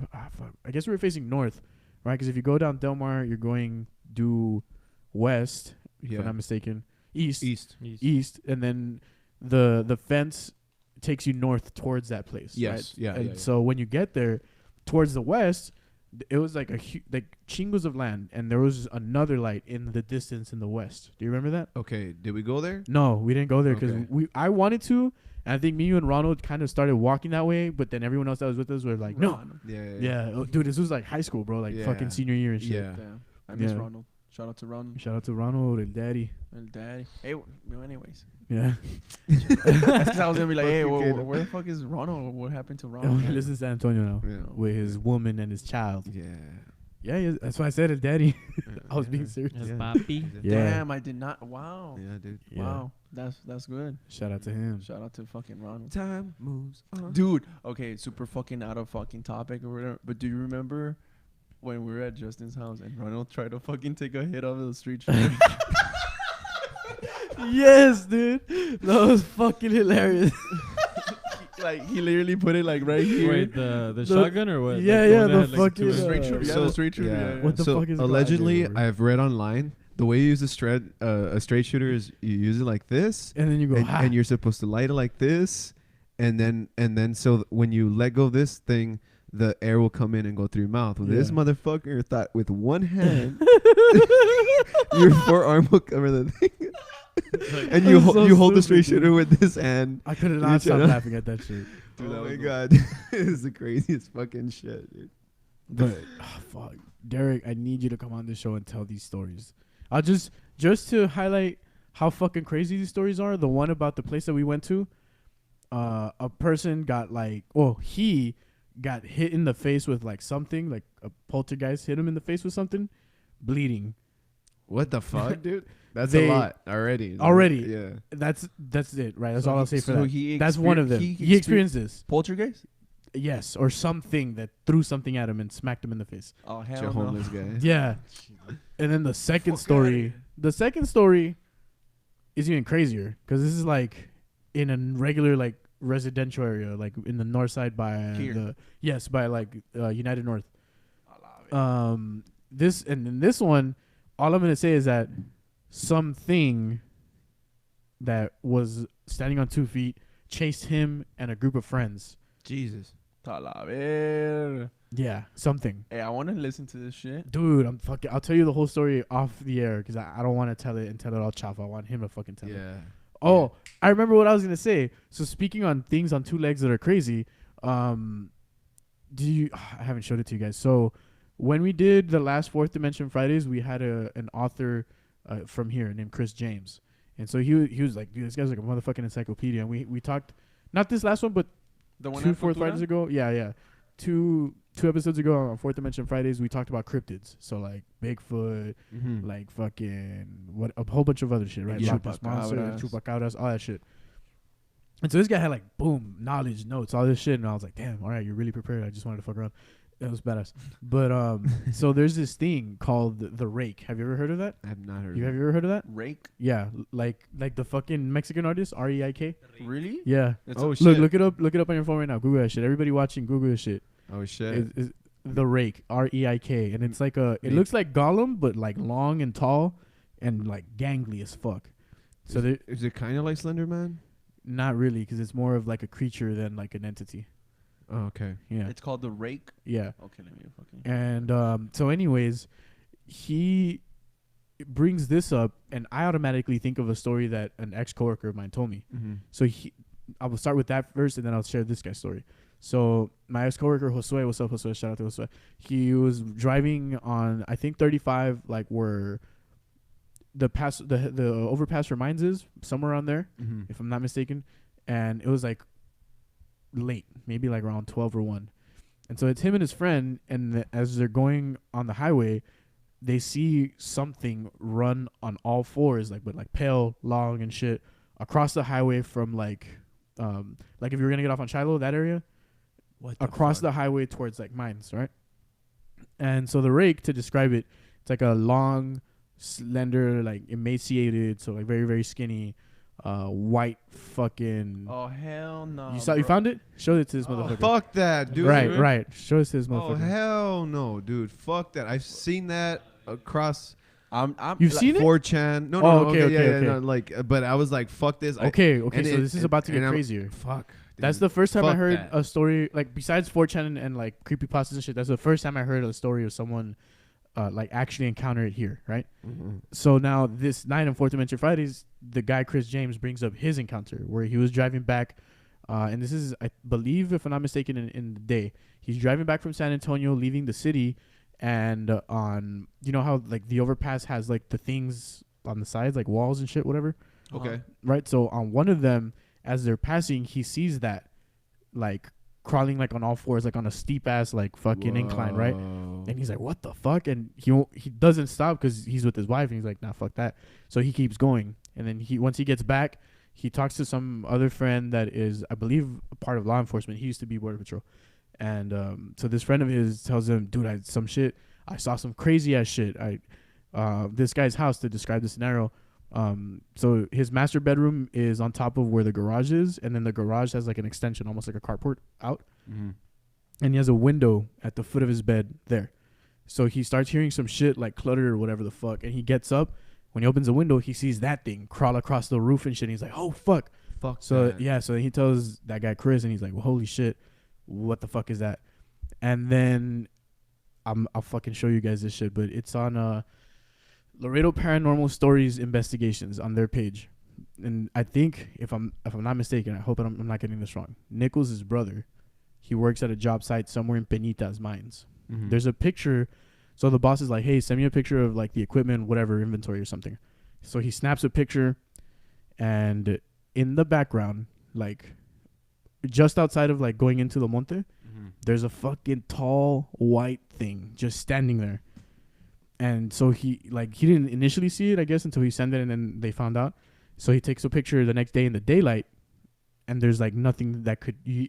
I guess we were facing north, right? Because if you go down Delmar, you're going due west, if Yeah, I'm not mistaken, east, east. and then the fence takes you north towards that place. Yes, right? yeah, And yeah. so when you get there, towards the west, it was like like chingos of land, and there was another light in the distance in the west. Do you remember that? Okay, did we go there? No, we didn't go there because Okay. I wanted to, and I think me, you, and Ronald kind of started walking that way, but then everyone else that was with us were like, no. Yeah, oh, dude, this was like high school, bro, like Yeah. fucking senior year and shit. Yeah. Damn. I miss Yeah. Ronald. Shout out to Ronald. Shout out to Ronald and Daddy. And Daddy. Hey, anyways. Yeah. That's 'cause I was gonna be like, hey, Fucking kid. where the fuck is Ronald? What happened to Oh, Ronald? he lives in San Antonio now Yeah. with his woman and his child. Yeah. Yeah, that's why I said it, Daddy. I was being serious. Yes, Yeah. papi. Yeah. Damn, I did not. Wow. Yeah, dude. Yeah. Wow. That's good. Shout out to him. Shout out to fucking Ronald. Time moves on. Dude, okay, super fucking out of fucking topic or whatever. But do you remember when we were at Justin's house and Ronald tried to fucking take a hit off of the street shooter? Yes, dude. That was fucking hilarious. Like he literally put it like right here. Wait, the shotgun or what? Yeah, Like, yeah, one the that had, like, fucking, two- straight shooter. Yeah, the straight shooter. Yeah. What the so fuck is it called? allegedly, I can't remember. I've read online the way you use a straight shooter is you use it like this, And then you go, ha. and you're supposed to light it like this, and then so when you let go of this thing, the air will come in and go through your mouth. Well, this motherfucker thought with one hand your forearm will cover the thing. And you hold the straight shooter with this hand. I could not stop laughing at that shit. Dude, oh my god. It is the craziest fucking shit, dude. But fuck, Derek, I need you to come on this show and tell these stories. I'll just to highlight how fucking crazy these stories are. The one about the place that we went to, a person got he got hit in the face with like something, like a poltergeist hit him in the face with something, bleeding. What the fuck, dude? That's a lot already. Yeah. That's it, right? That's all I'll say for that. That's one of them. He experienced this. Poltergeist? Yes, or something that threw something at him and smacked him in the face. Oh, hell no. homeless guy. Yeah. And then the second story is even crazier because this is like in a regular like residential area, like in the north side by United North. This one, all I'm gonna say is that something that was standing on 2 feet chased him and a group of friends. Jesus. Yeah, something. Hey, I want to listen to this shit. Dude, I'll tell you the whole story off the air because I don't want to tell it and tell it all chafa. I want him to fucking tell it. Oh, I remember what I was going to say. So speaking on things on two legs that are crazy, I haven't showed it to you guys. So when we did the last Fourth Dimension Fridays, we had an author from here named Chris James. And so he was like, dude, this guy's like a motherfucking encyclopedia. And we talked, not this last one, but the one 2 Fourth Fridays ago. Yeah. Two episodes ago on Fourth Dimension Fridays, we talked about cryptids. So like Bigfoot, like fucking a whole bunch of other shit, right? Loch Ness Monster, Chupacabras, all that shit. And so this guy had like knowledge, notes, all this shit, and I was like, damn, all right, you're really prepared. I just wanted to fuck around. It was badass. But so there's this thing called the rake. Have you ever heard of that? I have not heard. Have you ever heard of that? Rake? Yeah, like the fucking Mexican artist Reik. Really? Yeah. Shit. Look it up on your phone right now. Google that shit. Everybody watching, Google this shit. Oh shit. It's the rake, Reik, and it's like it looks like Gollum, but like long and tall, and like gangly as fuck. So is it kind of like Slender Man? Not really, because it's more of like a creature than like an entity. Oh, okay. Yeah. It's called the rake. Yeah. Okay, let me fucking. And so, anyways, he brings this up, and I automatically think of a story that an ex-coworker of mine told me. Mm-hmm. So I will start with that first, and then I'll share this guy's story. So my ex-coworker Josue, what's up, Josue? Shout out to Josue. He was driving on, I think 35, like where the overpass for Mines is, somewhere around there, if I'm not mistaken. And it was like late, maybe like around 12 or 1. And so it's him and his friend, and as they're going on the highway, they see something run on all fours, like with like pale, long and shit, across the highway from like if you were gonna get off on Shiloh, that area, across the highway towards like Mines, right? And so the rake, to describe it, it's like a long, slender, like emaciated, so like very, very skinny, white fucking. Oh hell no! You found it? Show it to this motherfucker. Fuck that, dude. Right. Show it to this motherfucker. Oh hell no, dude. Fuck that. I've seen that across. You've seen it? 4chan. No. Okay. No, like, but I was like, fuck this. Okay. So this is about to get crazier. Fuck. Dude, that's the first time I heard that. a story, like besides 4chan and like creepypastas and shit. That's the first time I heard a story of someone like actually encounter it here, right? Mm-hmm. So now this night on Fourth Dimension Fridays, the guy Chris James brings up his encounter where he was driving back, and this is, I believe, if I'm not mistaken, in the day. He's driving back from San Antonio, leaving the city, and on, you know how like the overpass has like the things on the sides, like walls and shit, whatever. Okay. Right. So on one of them, as they're passing, he sees that like crawling like on all fours, like on a steep ass like fucking incline, right? And he's like, what the fuck? And he doesn't stop because he's with his wife, and he's like, nah, fuck that. So he keeps going, and then once he gets back, he talks to some other friend that is, I believe, a part of law enforcement. He used to be Border Patrol. And so this friend of his tells him, dude, I saw some crazy ass shit. This guy's house, to describe the scenario. So his master bedroom is on top of where the garage is, and then the garage has like an extension, almost like a carport out. Mm-hmm. And he has a window at the foot of his bed there. So he starts hearing some shit like clutter or whatever the fuck, and he gets up. When he opens the window, he sees that thing crawl across the roof and shit. And he's like, oh fuck. Fuck. So that. Yeah, so he tells that guy Chris, and he's like, well, holy shit, what the fuck is that? And then I'll fucking show you guys this shit, but it's on Laredo Paranormal Stories Investigations on their page. And I think if I'm not mistaken, I hope I'm not getting this wrong. Nichols' brother, he works at a job site somewhere in Penita's mines. Mm-hmm. There's a picture. So the boss is like, hey, send me a picture of like the equipment, whatever, inventory or something. So he snaps a picture, and in the background, like just outside of like going into the monte, there's a fucking tall white thing just standing there. And so he didn't initially see it, I guess, until he sent it, and then they found out. So he takes a picture the next day in the daylight, and there's like nothing that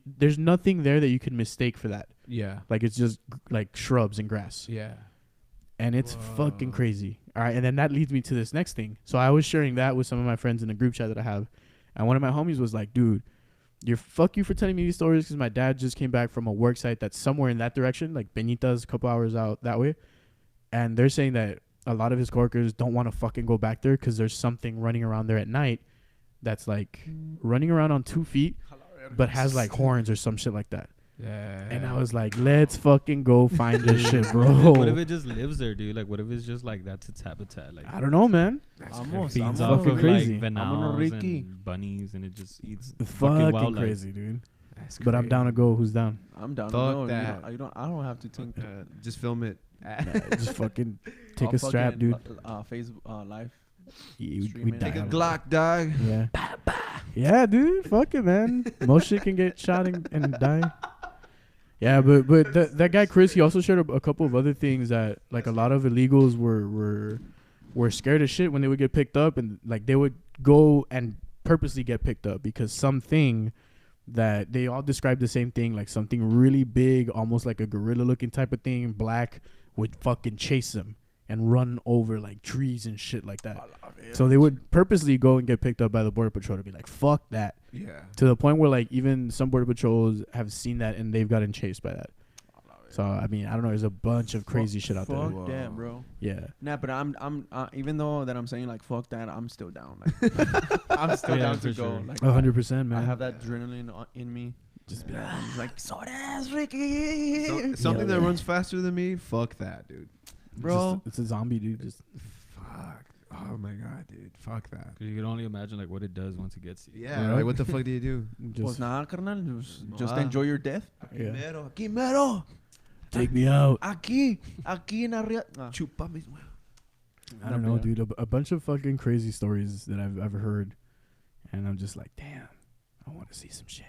there's nothing there that you could mistake for that. Yeah. Like it's just like shrubs and grass. Yeah. And it's fucking crazy. All right. And then that leads me to this next thing. So I was sharing that with some of my friends in the group chat that I have. And one of my homies was like, dude, fuck you for telling me these stories, because my dad just came back from a work site that's somewhere in that direction, like Benita's, a couple hours out that way. And they're saying that a lot of his coworkers don't want to fucking go back there because there's something running around there at night that's like running around on 2 feet, but has like horns or some shit like that. Yeah. And I was like, let's fucking go find this shit, bro. What if it just lives there, dude? Like, what if it's just like that's its habitat? Like, I don't know, man. feeds off fucking of crazy. like venals and bunnies, and it just eats Fucking wildlife. crazy, dude. That's But I'm down to go. Who's down? I'm down. Fuck to go. that. I don't have to think. Just film it. Just fucking take I'll a strap, fucking, dude. Facebook live. We stream it. die. Take a Glock, dog. Yeah. Yeah, dude. Fuck it, man. Most shit can get shot and die. Yeah, but that guy Chris, he also shared a couple of other things that like a lot of illegals were scared as shit when they would get picked up, and like they would go and purposely get picked up because something that they all described the same thing, like something really big, almost like a gorilla looking type of thing, black, would fucking chase them and run over like trees and shit like that. So they would purposely go and get picked up by the border patrol to be like, fuck that. Yeah. To the point where like even some border patrols have seen that and they've gotten chased by that. So I mean, I don't know. There's a bunch of crazy shit out there. Fuck that, bro. Yeah. Nah, but I'm even though that I'm saying like fuck that, I'm still down. Like, I'm still down to go. Sure. Like 100%, man. I have that adrenaline in me. Just be like so ass Ricky. Something that man. runs faster than me. Fuck that, dude. Bro. It's a zombie, dude. Just Fuck. Oh my god, dude. Fuck that. You can only imagine like what it does once it gets you. Yeah. Like, what the fuck do you do? Pues just nada, carnal. Just enjoy your death. yeah. Aquí mero. Take me out. Aquí en arriba. Chupame. I don't know, dude. A bunch of fucking crazy stories that I've ever heard, and I'm just like, damn, I want to see some shit.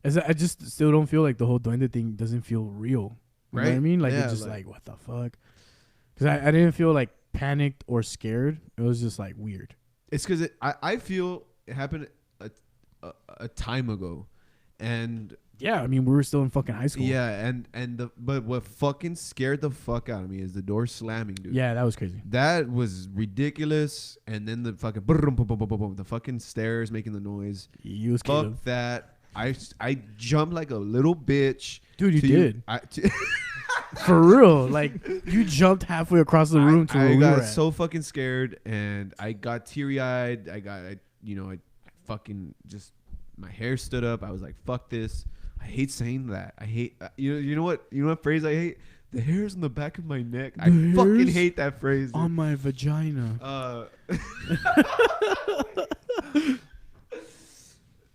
I just still don't feel like the whole duende thing doesn't feel real. You know what I Right? mean? Like Yeah, it's just like- like what the fuck? Because I didn't feel like panicked or scared. It was just like weird. It's because I feel it happened a time ago, and Yeah, I mean we were still in fucking high school. yeah, but what fucking scared the fuck out of me is the door slamming, dude. Yeah, that was crazy. That was ridiculous. And then the fucking boom, boom, boom, boom, boom, the fucking stairs making the noise. You was Fuck Caleb. that. I jumped like a little bitch. Dude, you to did. I, For real. Like you jumped halfway across the room to where I we got were at. so fucking scared, and I got teary eyed. I fucking just my hair stood up. I was like, fuck this. I hate saying that. I hate you know what phrase I hate? The hairs on the back of my neck. I The fucking hairs hate that phrase. on my vagina.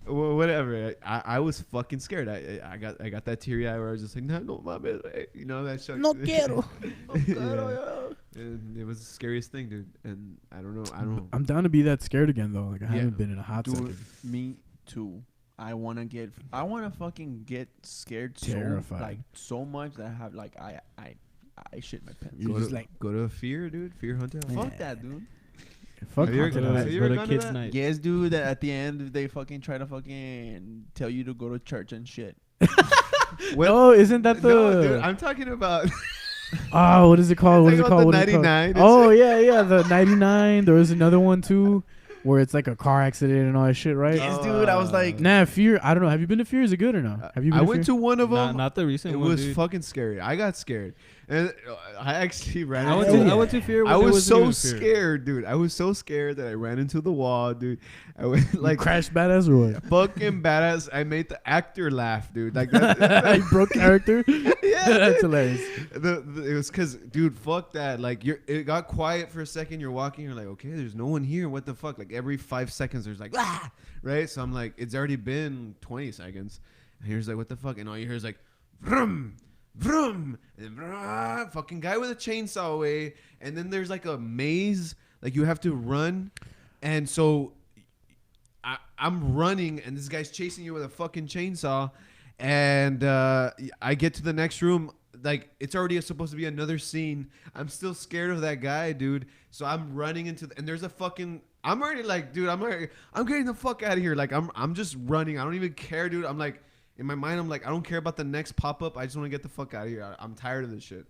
Well, whatever. I was fucking scared. I got that teary eye where I was just like, no, mames, you know that shit. No quiero. Yeah. And it was the scariest thing, dude. And I don't know. I'm down to be that scared again though. Like I Yeah. haven't been in a hot Dude, second. me too. I wanna fucking get scared Terrified. so much that I have like I shit my pants. You're just like, Go to Fear, dude. Fear Hunter. Fuck that, dude. fuck Have you haunted ever- house. have you Go ever to gone to kids' that? night. Yes, dude. That at the end they fucking try to fucking tell you to go to church and shit. No, isn't that the? No, dude, I'm talking about. Oh, what is it called? What is it Talking called? about What the is it called? 99, Oh yeah, the 99. There was another one too, where it's like a car accident and all that shit, right? Yes, dude. I was like, Nah, Fear. I don't know. Have you been to Fear? Is it good or no? Have you been I to went Fear? to one of them. Not the recent It one, was dude. fucking scary. I got scared, and I actually ran. I into went to Fear. When I there was wasn't so even Fear. scared, dude. I was so scared that I ran into the wall, dude. I went Like like crash badass or what? fucking badass. I made the actor laugh, dude. Like that. You broke character. That's hilarious. It was because, dude, fuck that. Like, it got quiet for a second. You're walking. You're like, okay, there's no one here. What the fuck? Like, every 5 seconds, there's like, ah, right? So I'm like, it's already been 20 seconds. And here's like, what the fuck? And all you hear is like, vroom, vroom, and fucking guy with a chainsaw away. And then there's like a maze. Like, you have to run. And so I'm running, and this guy's chasing you with a fucking chainsaw. And I get to the next room. Like, it's already supposed to be another scene. I'm still scared of that guy, dude. So I'm running into and there's a fucking. I'm already like, dude. I'm getting the fuck out of here. Like, I'm just running. I don't even care, dude. I'm like, in my mind, I'm like, I don't care about the next pop up. I just want to get the fuck out of here. I'm tired of this shit.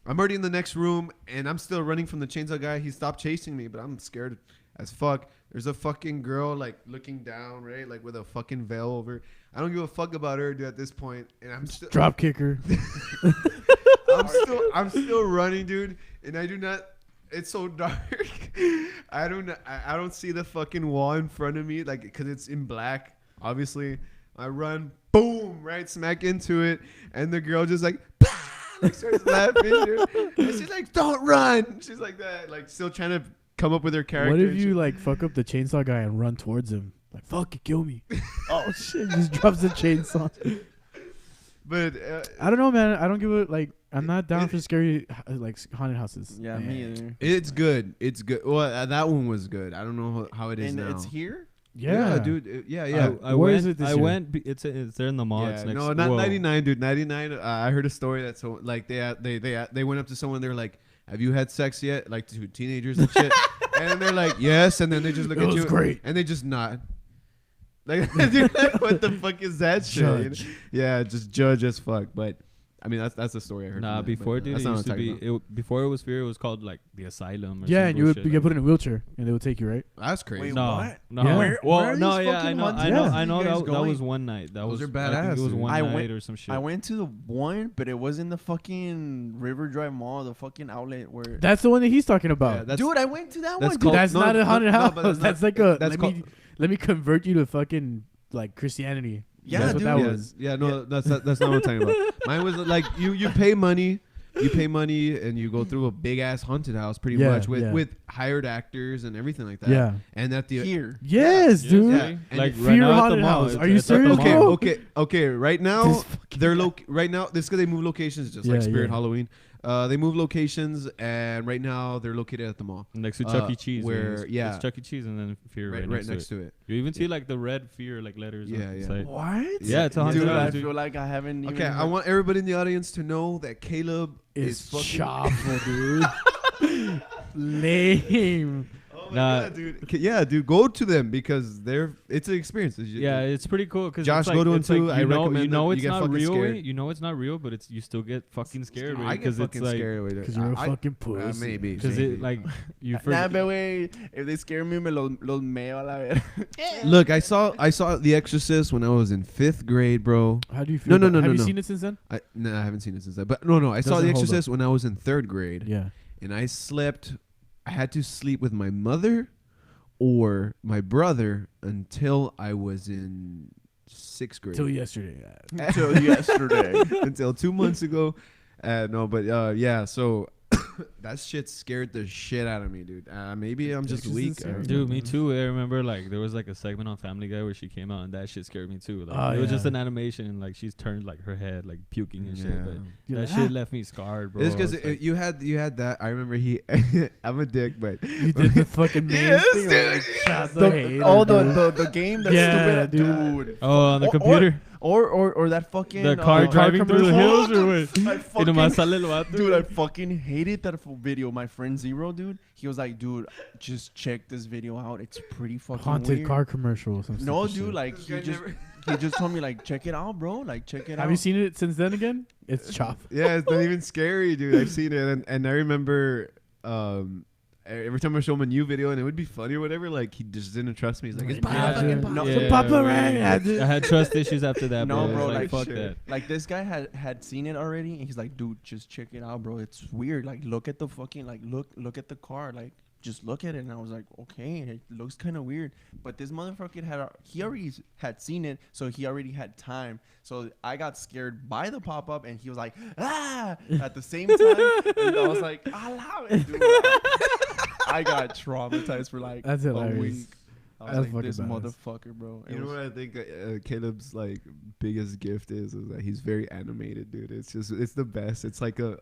I'm already in the next room, and I'm still running from the chainsaw guy. He stopped chasing me, but I'm scared as fuck. There's a fucking girl, like, looking down, right? Like, with a fucking veil over. I don't give a fuck about her, dude, at this point. And I'm still... Drop kicker. I'm still running, dude. And I do not... It's so dark. I don't see the fucking wall in front of me, like, because it's in black, obviously. I run, boom, right smack into it. And the girl just, like... like, starts laughing, dude. And she's like, don't run. She's like that, like, still trying to come up with her character. What if you like fuck up the chainsaw guy and run towards him? Like, fuck it, kill me. Oh shit, just drops the chainsaw. But I don't know, man. I don't give a like. I'm not down for scary like haunted houses. Yeah, me either. It's good. It's good. Well, that one was good. I don't know how it is and now. it's here. Yeah, dude. Yeah. Where is it this year? went. It's there in the mall. Yeah, it's next, no, not 99, dude. 99. I heard a story that so like they went up to someone. They're like, "Have you had sex yet?" Like to teenagers and shit. And they're like, "Yes." And then they just look at you. Great. And they just nod. Like, dude, like, what the fuck is that shit? Judge. You know? Yeah, just judge as fuck. But I mean, that's the story I heard. Nah, from that, before, dude, it that's not used what to I'm talking be. Before it was fear, it was called like the asylum. Or Yeah, some and you would bullshit get like put in a wheelchair, and they would take you, right? about. That's crazy. Wait, No, what? no. Yeah. Well, where are no, these yeah, I fucking know, ones I at? know, You I know. guys That going? was one night. That Those was are I think badass, it was dude. one I night went- or some shit. I went to the one, but it was in the fucking River Drive Mall, the fucking outlet where. That's the one that he's talking Yeah, about. that's, Dude, I went to that that's one. Dude, called- that's no, not a no, haunted no, house. but that's That's not- like a. that's Let me convert you to fucking like Christianity. Yeah, that's what dude. that yeah, was. yeah, no, that's not what I'm talking about. Mine was like you pay money. You pay money and you go through a big ass haunted house, pretty Yeah, much with yeah. with hired actors and everything like that. Yeah. And at the Here. Yes, Yeah, dude. yeah. see? Like Fear right now at the haunted mall. house. It's- Are you it's at the serious, mall. bro? Okay. Right now This fucking they're guy. right now. This because they move locations, just Yeah, like Spirit yeah. Halloween. They move locations, and right now they're located at the mall. Next to Chuck E. Cheese. where- it's Chuck E. Cheese and then fear right next to it. You even see like the red fear like letters. Yeah, on the yeah. side. What? Yeah, it's a haunted Dude, I house, dude. feel like I haven't even. Okay, I want everybody in the audience to know that Caleb Is is fucking. chopper, dude. Lame. Oh my Nah. god, dude! Okay, yeah, dude, go to them because it's an experience. Yeah, it's pretty cool because Josh, go to them too. I recommend you know them. it's You get not fucking real. scared. You know it's not real, but it's you still get fucking scared I get because it's fucking like scared with it. Because you're a I- fucking pussy. maybe because maybe. it like you Nah, forget. but wait, if they scare me, me los meo a la ver. Look, I saw The Exorcist when I was in 5th grade, bro. How do you feel? No, about- Have you no. seen it since then? I haven't seen it since then. But no, I saw Doesn't The hold Exorcist when I was in 3rd grade, Yeah. and I had to sleep with my mother or my brother until I was in 6th grade. Till yesterday. Until yesterday. Until 2 months ago. No, but yeah, so that shit scared the shit out of me, dude. Maybe I'm just Exorcist weak. is scary. Dude, me too. I remember like there was like a segment on Family Guy where she came out and that shit scared me too. Like Oh, it was just yeah. an animation and like she's turned like her head like puking and shit. Yeah. But You're that like, shit left me scarred, bro. It's I because was like, you had that. I remember I'm a dick, but You did the fucking main Yes, thing. dude. Like, shot the hater, The game that's Yeah, stupid, dude. oh, on the computer, Or that fucking the car driving through the hills, or what? I Y nomás fucking, sale el vato. dude, I fucking hated that video. My friend Zero, dude, he was like, dude, just check this video out. It's pretty fucking Haunted weird. car commercial. Or some No, stupid dude, shit. like he just told me like, check it out, bro. Like, check it out. Have you seen it since then again? It's chop. yeah, it's not even scary, dude. I've seen it, and I remember every time I show him a new video and it would be funny or whatever, like he just didn't trust me. He's like, it's Imagine. fucking No, pop. Yeah, Papa man. Ray. I had trust issues after that, No, bro. bro, Like, like, fuck shit. that. Like this guy had seen it already, and he's like, dude, just check it out, bro. It's weird. Like, look at the fucking look at the car. Like, just look at it, and I was like, okay, it looks kind of weird. But this motherfucker he already had seen it, so he already had time. So I got scared by the pop up, and he was like, ah, at the same time, and I was like, allow it, dude. I got traumatized for like That's a hilarious. week. I was That's like, this fucking badass. motherfucker, bro. You know what I think Caleb's like biggest gift is that he's very animated, dude. It's the best. It's like a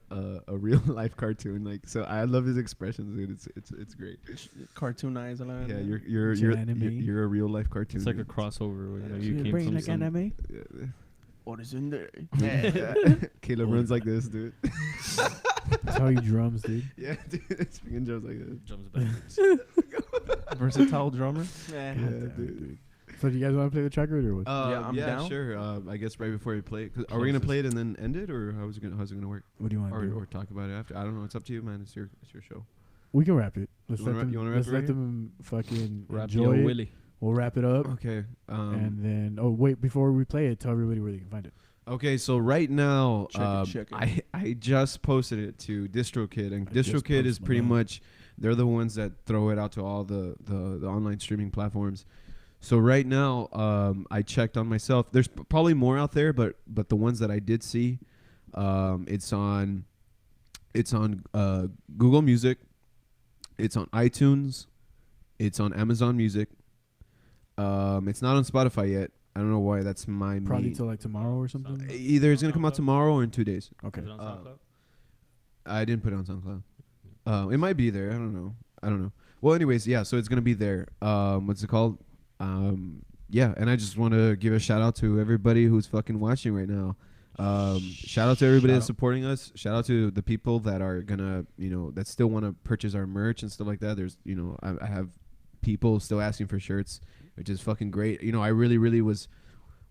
real life cartoon. Like, so I love his expressions, dude. It's great. Cartoon eyes, Yeah, It's your anime. you're a real life cartoon. It's like a dude. crossover. Where, Your you brain came like from some anime. Yeah. What is in there? Caleb runs like this, dude. That's how he drums, dude. Yeah, dude. It's freaking jumps like this. drums backwards. Versatile drummer. Yeah, dude. So do you guys want to play the track or what? Yeah, I'm down. Sure. I guess right before we play it, are we gonna play it and then end it, or how's it gonna work? What do you want to do? Or talk about it after? I don't know. It's up to you, man. It's your show. We can wrap it. Let's You let wanna them. you wanna Let's wrap it let right them fucking Rap enjoy it. Willie. We'll wrap it up, Okay. and then wait, before we play it, tell everybody where they can find it. Okay, so right now, Check it. I just posted it to DistroKid, and I just DistroKid is posted pretty mine. much, they're the ones that throw it out to all the online streaming platforms. So right now, I checked on myself. There's probably more out there, but the ones that I did see, it's on Google Music, it's on iTunes, it's on Amazon Music. It's not on Spotify yet. I don't know why. That's my Probably main. till like tomorrow or something. Either it's gonna come out tomorrow or in 2 days. Okay. Is it on SoundCloud? I didn't put it on SoundCloud. It might be there. I don't know. Well, anyways, yeah. So it's gonna be there. What's it called? Yeah. And I just want to give a shout out to everybody who's fucking watching right now. Shout out to everybody that's supporting us. Shout out to the people that are gonna, that still want to purchase our merch and stuff like that. There's, I have people still asking for shirts, which is fucking great. I really was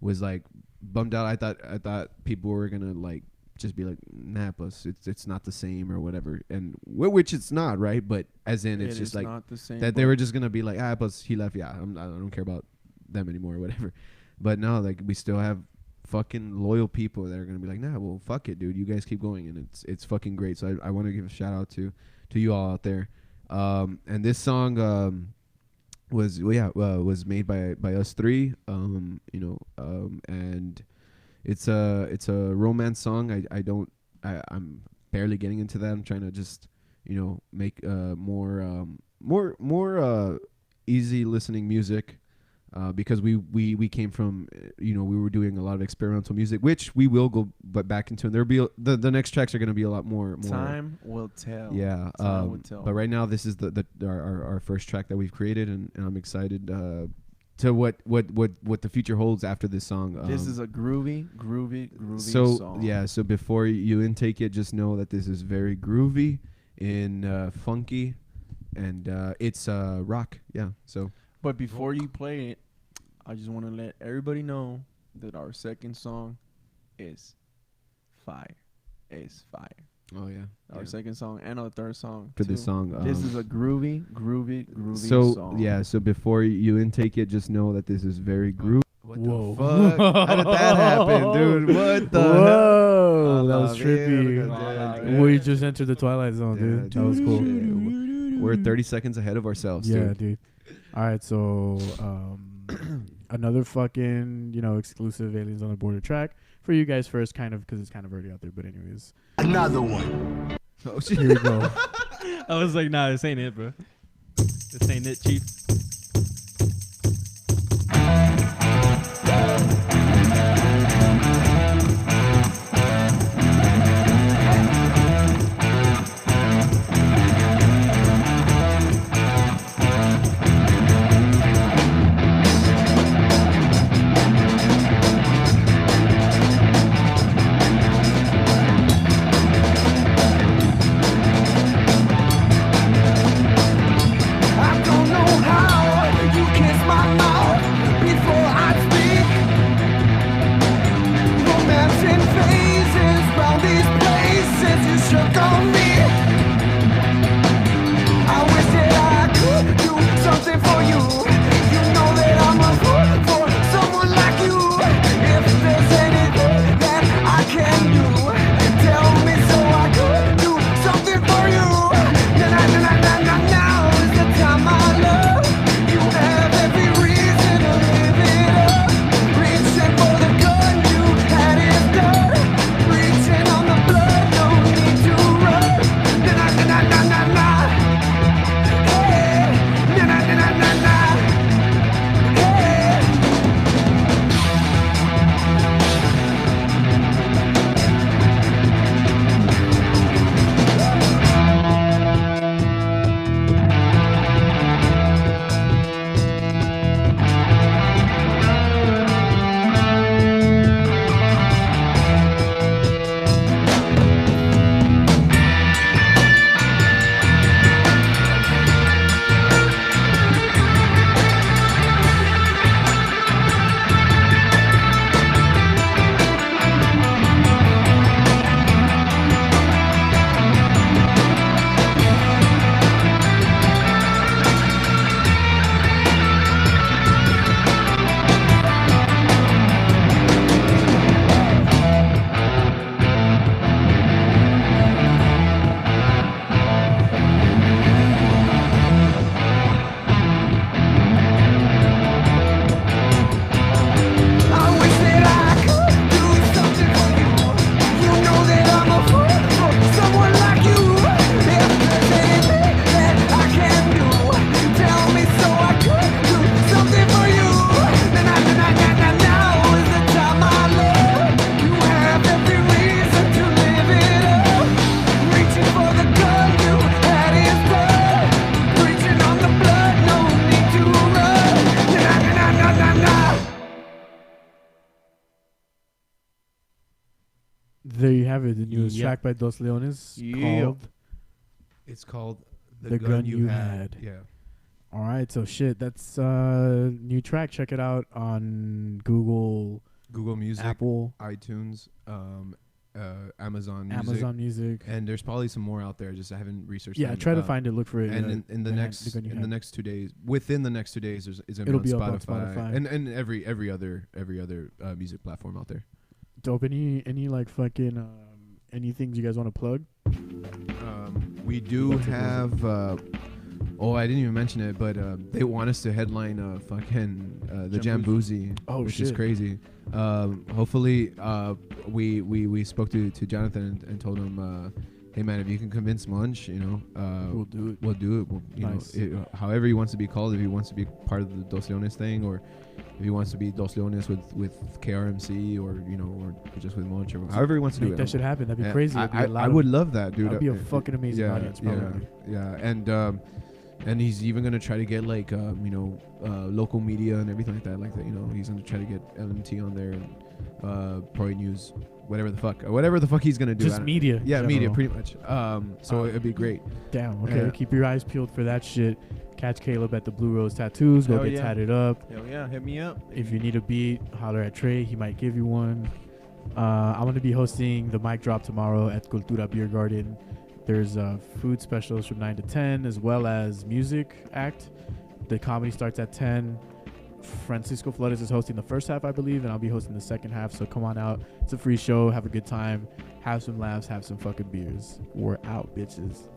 like bummed out. I thought people were gonna like just be like, nah, plus it's not the same or whatever, and which it's not, right? But as in, it's just like not the same, that they were just gonna be like, plus he left. Yeah, I don't care about them anymore or whatever. But no, like we still have fucking loyal people that are gonna be like, nah, well, fuck it, dude. You guys keep going, and it's fucking great. So I want to give a shout out to you all out there. And this song was made by us three. And it's a romance song. I'm barely getting into that. I'm trying to just make more easy listening music. Because we came from, we were doing a lot of experimental music, which we will go back into, and there'll be the next tracks are going to be a lot more. Time will tell. Yeah. Time will tell. But right now, this is our first track that we've created, and I'm excited to what the future holds after this song. This is a groovy so song. Yeah. So before you intake it, just know that this is very groovy and funky, and it's rock. Yeah. So. But before you play it, I just want to let everybody know that our second song is fire. Oh yeah. Our second song and our third song For too. this song. This is a groovy so, song. Yeah, so before you intake it, just know that this is very groovy. Whoa. Fuck? How did that happen, dude? What the hell? Whoa, that was Oh, trippy. man. We just entered the Twilight Zone, Yeah, dude. That was cool. shit. We're 30 seconds ahead of ourselves, Yeah, dude. All right, so another fucking, exclusive Aliens on the Border track for you guys first, kind of, because it's kind of already out there. But anyways. Another one. Oh, shit. Here we go. I was like, nah, this ain't it, bro. This ain't it, chief. I don't know how have it. The newest Yeah. track by Dos Leones Yeah. called It's called The Gun You Had. Yeah. All right, so shit, that's new track. Check it out on Google, Google Music, Apple, iTunes, Amazon Music. Amazon Music. And there's probably some more out there. Just I haven't researched. Yeah, them. try to find it. Look for it. And in the next 2 days, within the next 2 days, it's gonna be on Spotify, and every other music platform out there. Dope. Any like fucking any things you guys want to plug? We do have. I didn't even mention it, but they want us to headline the Jamboozy, which is crazy. Hopefully, we spoke to Jonathan and told him, hey man, if you can convince Munch, We'll do it. We'll do it. Nice. However he wants to be called, if he wants to be part of the Dos Leones thing, or if he wants to be Dos Leones with KRMC, or just with Munch, or however he wants to do it. Make that shit happen. That'd be crazy. I would love that, dude. That'd be a fucking amazing audience, probably. Yeah. And he's even gonna try to get local media and everything like that. He's gonna try to get LMT on there and probably news, whatever the fuck he's gonna do. Just media. Yeah, media, pretty much. So it'd be great. Damn. Okay, keep your eyes peeled for that shit. Catch Caleb at the Blue Rose Tattoos. Go get tatted up. Hell yeah, hit me up. If you need a beat, holler at Trey. He might give you one. I'm gonna be hosting the mic drop tomorrow at Cultura Beer Garden. There's food specials from 9 to 10, as well as music act. The comedy starts at 10. Francisco Flores is hosting the first half, I believe, and I'll be hosting the second half. So come on out. It's a free show. Have a good time. Have some laughs. Have some fucking beers. We're out, bitches.